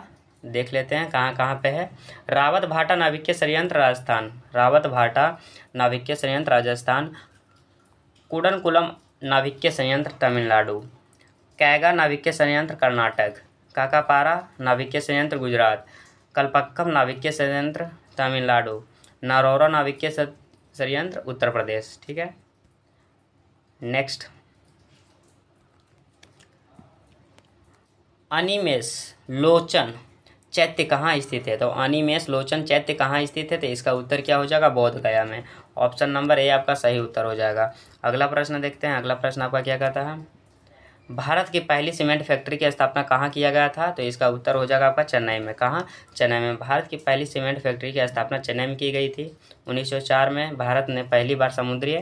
देख लेते हैं कहाँ कहाँ पे है। रावत भाटा नाविकीय संयंत्र राजस्थान, रावत भाटा नाविकीय संयंत्र राजस्थान, कुडनकुलम नाविकीय संयंत्र तमिलनाडु, कैगा नाविकीय संयंत्र कर्नाटक, काकापारा नाविकीय संयंत्र गुजरात, कलपक्कम नाविकीय संयंत्र तमिलनाडु, नरोरा नाविकीय संयंत्र उत्तर प्रदेश, ठीक है। नेक्स्ट, अनिमेष लोचन चैत्य कहाँ स्थित है? तो अनिमेष लोचन चैत्य कहाँ स्थित है? तो इसका उत्तर क्या हो जाएगा? बोध गया में। ऑप्शन नंबर ए आपका सही उत्तर हो जाएगा। अगला प्रश्न देखते हैं। अगला प्रश्न आपका क्या कहता है? भारत की पहली सीमेंट फैक्ट्री की स्थापना कहाँ किया गया था? तो इसका उत्तर हो जाएगा आपका चेन्नई में। कहाँ? चेन्नई में। भारत की पहली सीमेंट फैक्ट्री की स्थापना चेन्नई में की गई थी। 1904 में भारत ने पहली बार समुद्री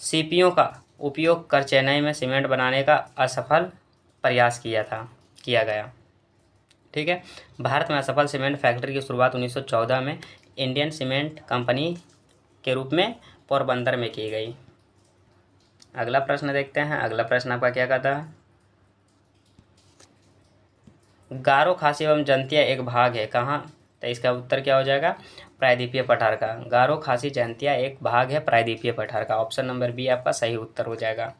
सीपियों का उपयोग कर चेन्नई में सीमेंट बनाने का असफल प्रयास किया गया, ठीक है। भारत में असफल सीमेंट फैक्ट्री की शुरुआत 1914 में इंडियन सीमेंट कंपनी के रूप में पोरबंदर में की गई। अगला प्रश्न देखते हैं। अगला प्रश्न आपका क्या कहता है? गारो खासी एवं जयंतिया एक भाग है, कहाँ? तो इसका उत्तर क्या हो जाएगा? प्रायद्वीपीय पठार का। गारो खासी जयंतिया एक भाग है प्रायद्वीपीय पठार का। ऑप्शन नंबर बी आपका सही उत्तर हो जाएगा।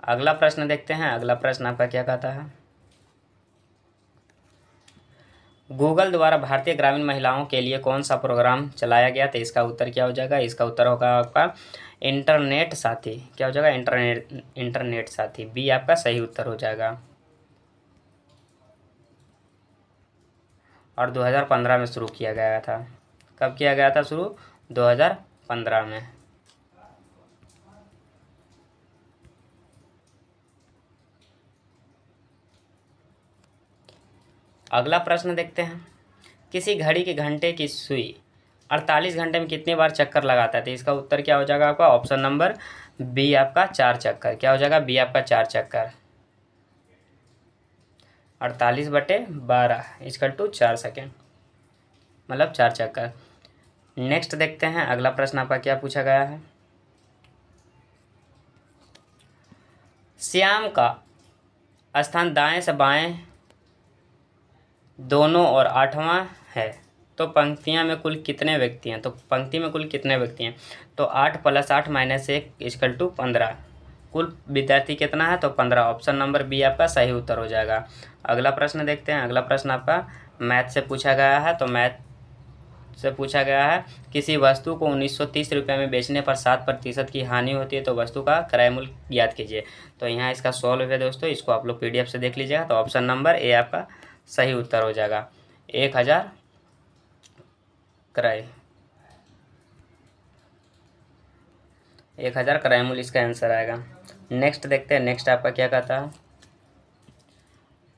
अगला प्रश्न देखते हैं। अगला प्रश्न आपका क्या कहता है? गूगल द्वारा भारतीय ग्रामीण महिलाओं के लिए कौन सा प्रोग्राम चलाया गया? तो इसका उत्तर क्या हो जाएगा? इसका उत्तर होगा आपका इंटरनेट साथी। क्या हो जाएगा? इंटरनेट साथी। बी आपका सही उत्तर हो जाएगा। और 2015 में शुरू किया गया था। कब किया गया था शुरू? 2015 में। अगला प्रश्न देखते हैं। किसी घड़ी के घंटे की सुई 48 घंटे में कितनी बार चक्कर लगाता है? तो इसका उत्तर क्या हो जाएगा आपका? ऑप्शन नंबर बी आपका 4 चक्कर। क्या हो जाएगा? बी आपका 4 चक्कर। 48/12 इक्वल टू 4 सेकेंड, मतलब 4 चक्कर। नेक्स्ट देखते हैं अगला प्रश्न आपका क्या पूछा गया है। श्याम का स्थान दाएं से बाएं दोनों और 8वां है, तो पंक्तियां में कुल कितने व्यक्ति हैं? तो पंक्ति में कुल कितने व्यक्ति हैं? तो 8 + 8 - 1 इक्वल टू 15। कुल विद्यार्थी कितना है? तो 15। ऑप्शन नंबर बी आपका सही उत्तर हो जाएगा। अगला प्रश्न देखते हैं। अगला प्रश्न आपका मैथ से पूछा गया है। तो मैथ से पूछा गया है, किसी वस्तु को 1930 रुपये में बेचने पर 7% की हानि होती है, तो वस्तु का क्रय मूल्य ज्ञात कीजिए। तो यहाँ इसका सॉल्व है दोस्तों, इसको आप लोग PDF से देख लीजिएगा। तो ऑप्शन नंबर ए आपका सही उत्तर हो जाएगा। 1000 क्रय, 1000 क्रय मूल्य इसका आंसर आएगा। नेक्स्ट देखते हैं। नेक्स्ट आपका क्या कहता है,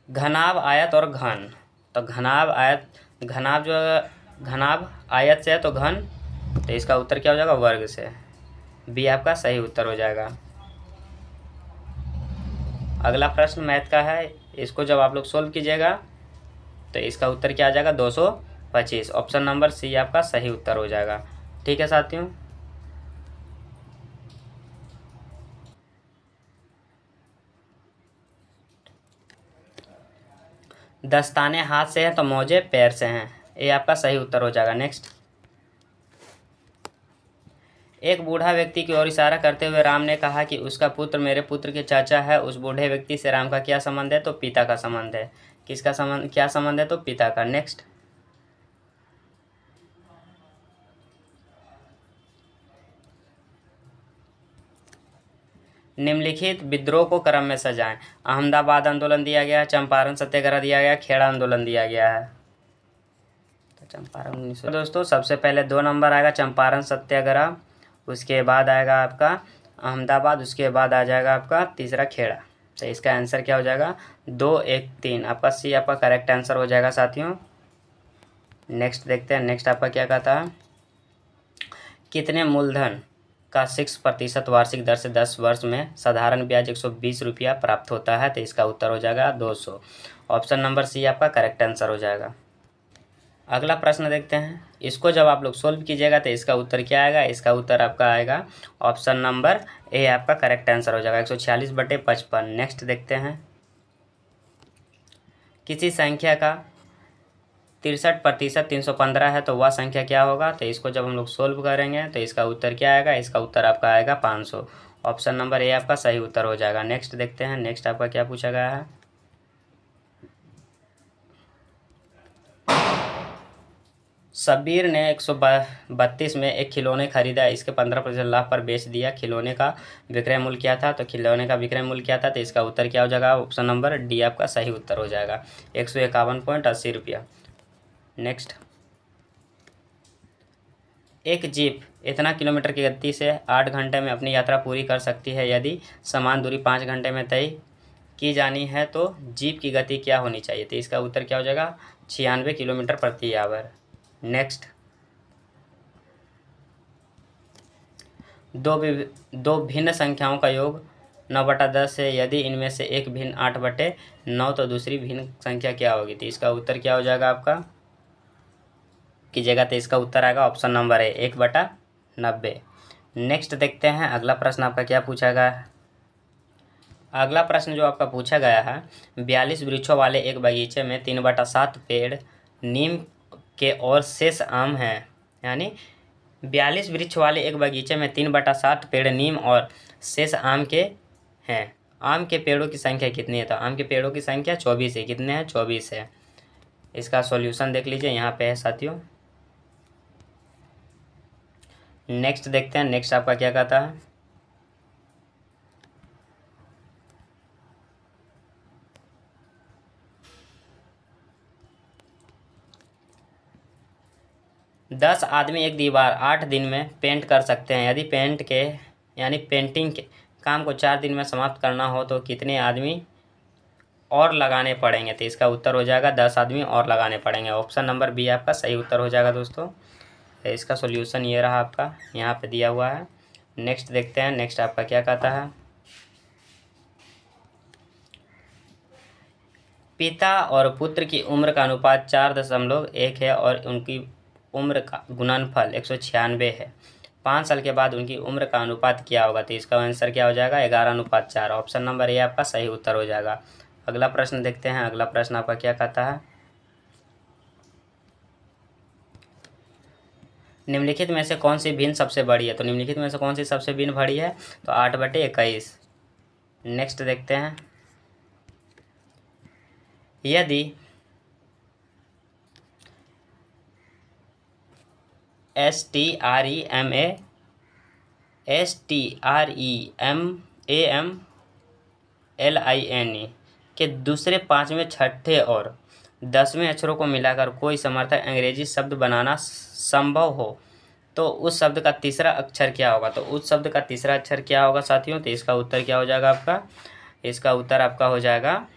घनाभ, आयत और घन। तो घनाभ, आयत, घनाभ जो घनाभ आयत से है तो घन, तो इसका उत्तर क्या हो जाएगा? वर्ग से। बी आपका सही उत्तर हो जाएगा। अगला प्रश्न मैथ का है, इसको जब आप लोग सोल्व कीजिएगा तो इसका उत्तर क्या आ जाएगा? 225। ऑप्शन नंबर सी आपका सही उत्तर हो जाएगा। ठीक है साथियों। दस्ताने हाथ से हैं तो मोजे पैर से हैं, ये आपका सही उत्तर हो जाएगा। नेक्स्ट, एक बूढ़ा व्यक्ति की ओर इशारा करते हुए राम ने कहा कि उसका पुत्र मेरे पुत्र के चाचा है। उस बूढ़े व्यक्ति से राम का क्या संबंध है? तो पिता का संबंध है। किसका संबंध, क्या संबंध है? तो पिता का। नेक्स्ट, निम्नलिखित विद्रोह को क्रम में सजाएं। अहमदाबाद आंदोलन दिया गया है, चंपारण सत्याग्रह दिया गया, खेड़ा आंदोलन दिया गया है। तो चंपारण 1900। दोस्तों सबसे पहले 2 नंबर आएगा चंपारण सत्याग्रह, उसके बाद आएगा आपका अहमदाबाद, उसके बाद आ जाएगा आपका तीसरा खेड़ा। तो इसका आंसर क्या हो जाएगा? 2, 1, 3। आपका सी आपका करेक्ट आंसर हो जाएगा साथियों। नेक्स्ट देखते हैं। नेक्स्ट आपका क्या कहता है, कितने मूलधन का 6% वार्षिक दर से 10 वर्ष में साधारण ब्याज 120 रुपया प्राप्त होता है? तो इसका उत्तर हो जाएगा 200। ऑप्शन नंबर सी आपका करेक्ट आंसर हो जाएगा। अगला प्रश्न देखते हैं। इसको जब आप लोग सोल्व कीजिएगा तो इसका उत्तर क्या आएगा? इसका उत्तर आपका आएगा ऑप्शन नंबर ए आपका करेक्ट आंसर हो जाएगा, 146/55। नेक्स्ट देखते हैं। किसी संख्या का 63% 315 है, तो वह संख्या क्या होगा? तो इसको जब हम लोग सोल्व करेंगे तो इसका उत्तर क्या आएगा? इसका उत्तर आपका आएगा 500। ऑप्शन नंबर ए आपका सही उत्तर हो जाएगा। नेक्स्ट देखते हैं। नेक्स्ट आपका क्या पूछा गया है, शब्बीर ने 132 में एक खिलौने खरीदा, इसके 15% लाभ पर बेच दिया। खिलौने का विक्रय मूल्य क्या था? तो खिलौने का विक्रय मूल्य क्या था? तो इसका उत्तर क्या हो जाएगा? ऑप्शन नंबर डी आपका सही उत्तर हो जाएगा, 151.80 रुपया। नेक्स्ट, एक जीप इतना किलोमीटर की गति से 8 घंटे में अपनी यात्रा पूरी कर सकती है। यदि समान दूरी 5 घंटे में तय की जानी है तो जीप की गति क्या होनी चाहिए? तो इसका उत्तर क्या हो जाएगा? 96 किलोमीटर प्रति आवर। नेक्स्ट, दो भिन्न संख्याओं का योग 9/10 है। यदि इनमें से एक भिन्न 8/9 तो दूसरी भिन्न संख्या क्या होगी? तो इसका उत्तर क्या हो जाएगा आपका कीजिएगा? तो इसका उत्तर आएगा ऑप्शन नंबर है 1/90। नेक्स्ट देखते हैं। अगला प्रश्न आपका क्या पूछा गया है। अगला प्रश्न जो आपका पूछा गया है, 42 वृक्षों वाले एक बगीचे में 3/7 पेड़ नीम के और शेष आम हैं। यानी 42 वृक्ष वाले एक बगीचे में 3/7 पेड़ नीम और शेष आम के हैं। आम के पेड़ों की संख्या कितनी है? तो आम के पेड़ों की संख्या 24 है। कितने हैं? 24 है। इसका सॉल्यूशन देख लीजिए, यहाँ पे है साथियों। नेक्स्ट देखते हैं। नेक्स्ट आपका क्या कहता है, 10 आदमी एक दीवार 8 दिन में पेंट कर सकते हैं। यदि पेंटिंग के काम को 4 दिन में समाप्त करना हो तो कितने आदमी और लगाने पड़ेंगे? तो इसका उत्तर हो जाएगा 10 आदमी और लगाने पड़ेंगे। ऑप्शन नंबर बी आपका सही उत्तर हो जाएगा दोस्तों। इसका सॉल्यूशन ये रहा आपका, यहाँ पे दिया हुआ है। नेक्स्ट देखते हैं, नेक्स्ट आपका क्या कहता है। पिता और पुत्र की उम्र का अनुपात 4.1 है और उनकी उम्र का गुणनफल 196 है। 5 साल के बाद उनकी उम्र का अनुपात क्या होगा? तो इसका आंसर क्या हो जाएगा? 11:4। ऑप्शन नंबर ए आपका सही उत्तर हो जाएगा। अगला प्रश्न देखते हैं। अगला प्रश्न आपका क्या कहता है। निम्नलिखित में से कौन सी भिन्न सबसे बड़ी है? तो निम्नलिखित में से कौन सी सबसे भिन्न बड़ी है? तो 8/21। नेक्स्ट देखते हैं। यदि STREAMALINE के दूसरे, 5वें, 6ठे और 10वें अक्षरों को मिलाकर कोई समर्थक अंग्रेजी शब्द बनाना संभव हो तो उस शब्द का तीसरा अक्षर क्या होगा? तो उस शब्द का तीसरा अक्षर क्या होगा साथियों? तो इसका उत्तर क्या हो जाएगा आपका? इसका उत्तर आपका हो जाएगा,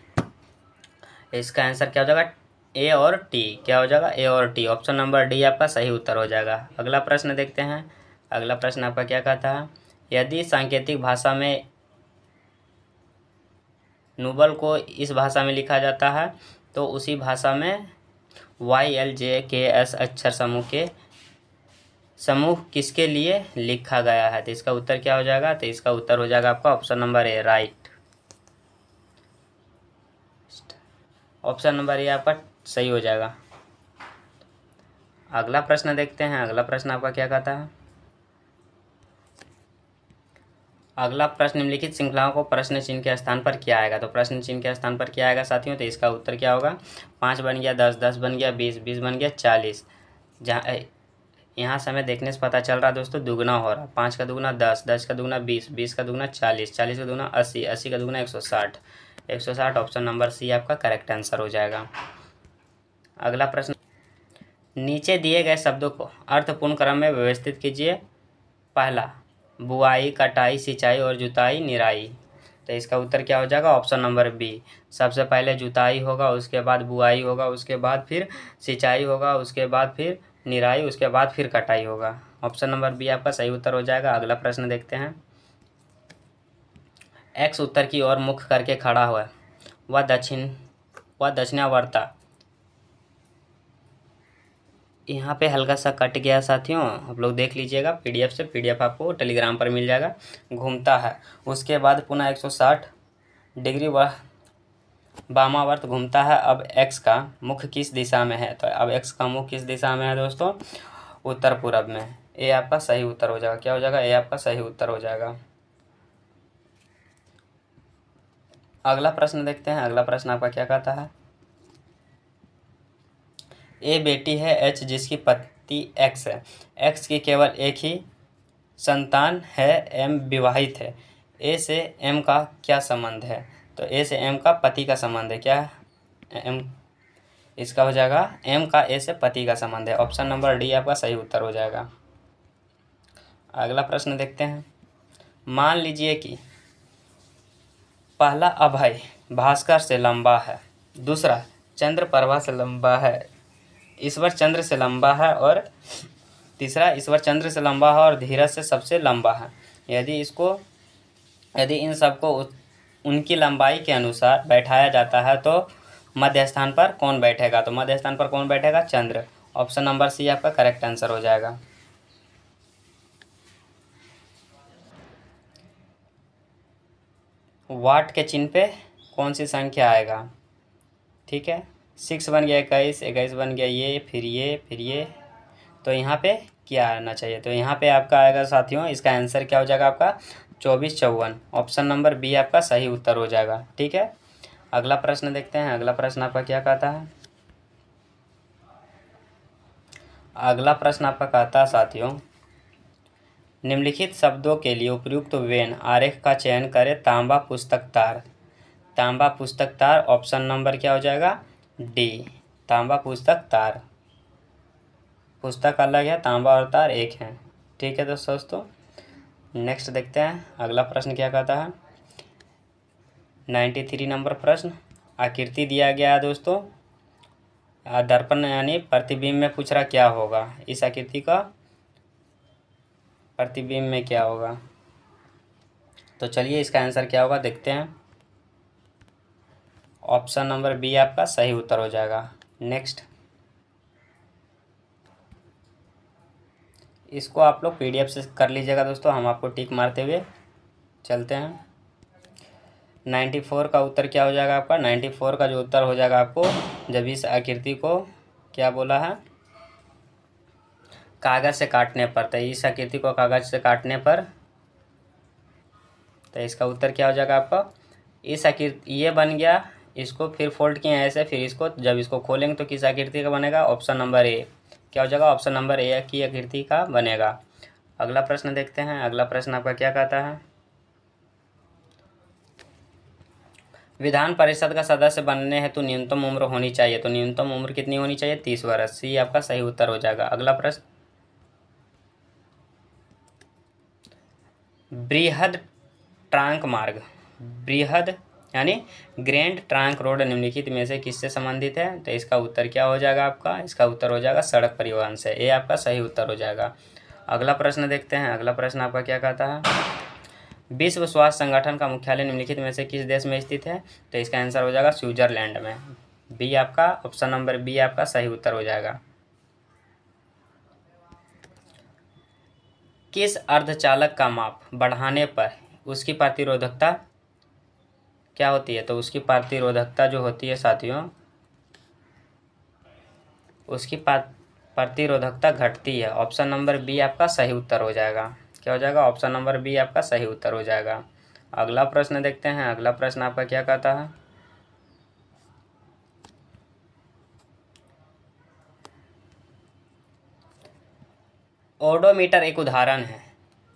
इसका आंसर क्या हो जाएगा? ए और टी। क्या हो जाएगा? ए और टी। ऑप्शन नंबर डी आपका सही उत्तर हो जाएगा। अगला प्रश्न देखते हैं। अगला प्रश्न आपका क्या कहता है। यदि सांकेतिक भाषा में नोबल को इस भाषा में लिखा जाता है तो उसी भाषा में YLJKS अक्षर समूह किसके लिए लिखा गया है? तो इसका उत्तर क्या हो जाएगा? तो इसका उत्तर हो जाएगा आपका option number A, right. Option number A आपका सही हो जाएगा। अगला प्रश्न देखते हैं। अगला प्रश्न आपका क्या कहता है। अगला प्रश्न, निम्नलिखित श्रृंखलाओं को प्रश्न चिन्ह के स्थान पर क्या आएगा? तो प्रश्न चिन्ह के स्थान पर क्या आएगा साथियों? तो इसका उत्तर क्या होगा? 5 बन गया 10, 10 बन गया 20, 20 बन गया 40। जहाँ यहाँ से हमें देखने से पता चल रहा है दोस्तों दुगना हो रहा। 5 का दुगना 10, 10 का दुगना 20, 20 का दुगना 40, 40 का दुगना 80, 80 का दुगना 160, 160। ऑप्शन नंबर सी आपका करेक्ट आंसर हो जाएगा। अगला प्रश्न, नीचे दिए गए शब्दों को अर्थपूर्ण क्रम में व्यवस्थित कीजिए। पहला, बुआई, कटाई, सिंचाई और जुताई, निराई। तो इसका उत्तर क्या हो जाएगा? Option number B. सबसे पहले जुताई होगा, उसके बाद बुआई होगा, उसके बाद फिर सिंचाई होगा, उसके बाद फिर निराई, उसके बाद फिर कटाई होगा। ऑप्शन नंबर बी आपका सही उत्तर हो जाएगा। अगला प्रश्न देखते हैं। एक्स उत्तर की ओर मुख करके खड़ा हुआ, वह दक्षिणावर्ता। यहाँ पे हल्का सा कट गया साथियों, आप लोग देख लीजिएगा पीडीएफ से। पीडीएफ आपको टेलीग्राम पर मिल जाएगा। घूमता है, उसके बाद पुनः 160 डिग्री वह वामावर्त घूमता है। अब एक्स का मुख किस दिशा में है? तो अब एक्स का मुख किस दिशा में है दोस्तों? उत्तर पूर्व में। ए आपका सही उत्तर हो जाएगा। क्या हो जाएगा? ए आपका सही उत्तर हो जाएगा। अगला प्रश्न देखते हैं। अगला प्रश्न आपका क्या कहता है। ए बेटी है एच जिसकी पति एक्स है। एक्स की केवल एक ही संतान है, एम विवाहित है। ए से एम का क्या संबंध है? तो ए से एम का पति का संबंध है। क्या एम? इसका हो जाएगा एम का ए से पति का संबंध है। ऑप्शन नंबर डी आपका सही उत्तर हो जाएगा। अगला प्रश्न देखते हैं। मान लीजिए कि पहला अभय भास्कर से लंबा है, दूसरा चंद्रप्रभा से लंबा है, ईश्वर चंद्र से लंबा है और तीसरा ईश्वर चंद्र से लंबा है और धीरज से सबसे लंबा है। यदि इन सबको उनकी लंबाई के अनुसार बैठाया जाता है तो मध्य स्थान पर कौन बैठेगा? तो मध्य स्थान पर कौन बैठेगा? चंद्र। ऑप्शन नंबर सी आपका करेक्ट आंसर हो जाएगा। वाट के चिन्ह पे कौन सी संख्या आएगा? ठीक है, 6 बन गया 21, 21 बन गया ये, फिर ये, तो यहाँ पे क्या आना चाहिए? तो यहाँ पे आपका आएगा साथियों, इसका आंसर क्या हो जाएगा आपका? 24, 54। ऑप्शन नंबर बी आपका सही उत्तर हो जाएगा। ठीक है, अगला प्रश्न देखते हैं। अगला प्रश्न आपका क्या कहता है। अगला प्रश्न आपका कहता है साथियों, निम्नलिखित शब्दों के लिए उपयुक्त वेन आरेख का चयन करें। तांबा पुस्तक तार। तांबा पुस्तक तार। ऑप्शन नंबर क्या हो जाएगा? डी, तांबा पुस्तक तार। पुस्तक अलग है, तांबा और तार एक हैं। ठीक है दोस्तों, नेक्स्ट देखते हैं अगला प्रश्न क्या कहता है। 93 नंबर प्रश्न, आकृति दिया गया है दोस्तों, दर्पण यानी प्रतिबिंब में पूछ रहा क्या होगा, इस आकृति का प्रतिबिंब में क्या होगा। तो चलिए इसका आंसर क्या होगा देखते हैं। ऑप्शन नंबर बी आपका सही उत्तर हो जाएगा। नेक्स्ट, इसको आप लोग पीडीएफ से कर लीजिएगा दोस्तों, हम आपको टिक मारते हुए चलते हैं। 94 का उत्तर क्या हो जाएगा आपका। 94 का जो उत्तर हो जाएगा आपको, जब इस आकृति को क्या बोला है, कागज़ से काटने पर, तो इस आकृति को कागज़ से काटने पर, तो इसका उत्तर क्या हो जाएगा आपका। इस आकृति ये बन गया, इसको फिर फोल्ड किए ऐसे, फिर इसको जब इसको खोलेंगे तो किस आकृति का बनेगा। ऑप्शन नंबर ए क्या हो जाएगा, ऑप्शन नंबर ए की आकृति का बनेगा। अगला प्रश्न देखते हैं। अगला प्रश्न आपका क्या कहता है। विधान परिषद का सदस्य बनने हेतु न्यूनतम उम्र होनी चाहिए, तो न्यूनतम उम्र कितनी होनी चाहिए, 30 वर्ष। सी आपका सही उत्तर हो जाएगा। अगला प्रश्न, बृहद ट्रांक मार्ग, बृहद यानी ग्रैंड ट्रांक रोड निम्नलिखित में से किससे संबंधित है, तो इसका उत्तर क्या हो जाएगा आपका। इसका उत्तर हो जाएगा सड़क परिवहन से। ये आपका सही उत्तर हो जाएगा। अगला प्रश्न देखते हैं। अगला प्रश्न आपका क्या कहता है। विश्व स्वास्थ्य संगठन का मुख्यालय निम्नलिखित में से किस देश में स्थित है, तो इसका आंसर हो जाएगा स्विट्जरलैंड में। बी आपका, ऑप्शन नंबर बी आपका सही उत्तर हो जाएगा। किस अर्धचालक का माप बढ़ाने पर उसकी प्रतिरोधकता क्या होती है, तो उसकी प्रतिरोधकता जो होती है साथियों, उसकी प्रतिरोधकता घटती है। ऑप्शन नंबर बी आपका सही उत्तर हो जाएगा। क्या हो जाएगा, ऑप्शन नंबर बी आपका सही उत्तर हो जाएगा। अगला प्रश्न देखते हैं। अगला प्रश्न आपका क्या कहता है। ओडोमीटर एक उदाहरण है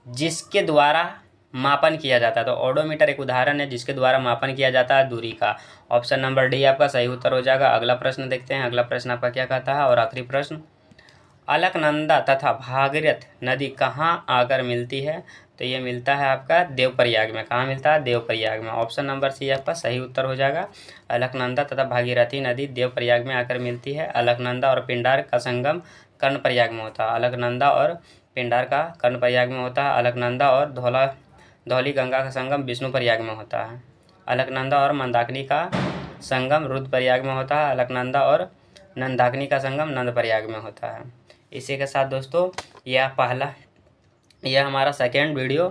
जिसके द्वारा मापन किया जाता है, तो ओडोमीटर एक उदाहरण है जिसके द्वारा मापन किया जाता है दूरी का। ऑप्शन नंबर डी आपका सही उत्तर हो जाएगा। अगला प्रश्न देखते हैं। अगला प्रश्न आपका क्या कहता है और आखिरी प्रश्न, अलकनंदा तथा भागीरथ नदी कहाँ आकर मिलती है, तो ये मिलता है आपका देवप्रयाग में। कहाँ मिलता है, देवप्रयाग में। ऑप्शन नंबर सी आपका सही उत्तर हो जाएगा। अलकनंदा तथा भागीरथी नदी देवप्रयाग में आकर मिलती है। अलकनंदा और पिंडार का संगम कर्णप्रयाग में होता है। अलकनंदा और पिंडार का कर्णप्रयाग में होता है। अलकनंदा और धौली गंगा का संगम विष्णुप्रयाग में होता है। अलकनंदा और मंदाकिनी का संगम रुद्रप्रयाग में होता है। अलकनंदा और नंदाकिनी का संगम नंदप्रयाग में होता है। इसी के साथ दोस्तों यह हमारा सेकेंड वीडियो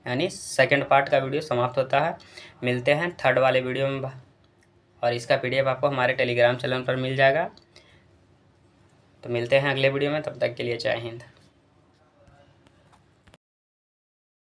यानी सेकेंड पार्ट का वीडियो समाप्त होता है। मिलते हैं थर्ड वाले वीडियो में, और इसका पीडीएफ आपको हमारे टेलीग्राम चैनल पर मिल जाएगा। तो मिलते हैं अगले वीडियो में, तब तक के लिए जय हिंद।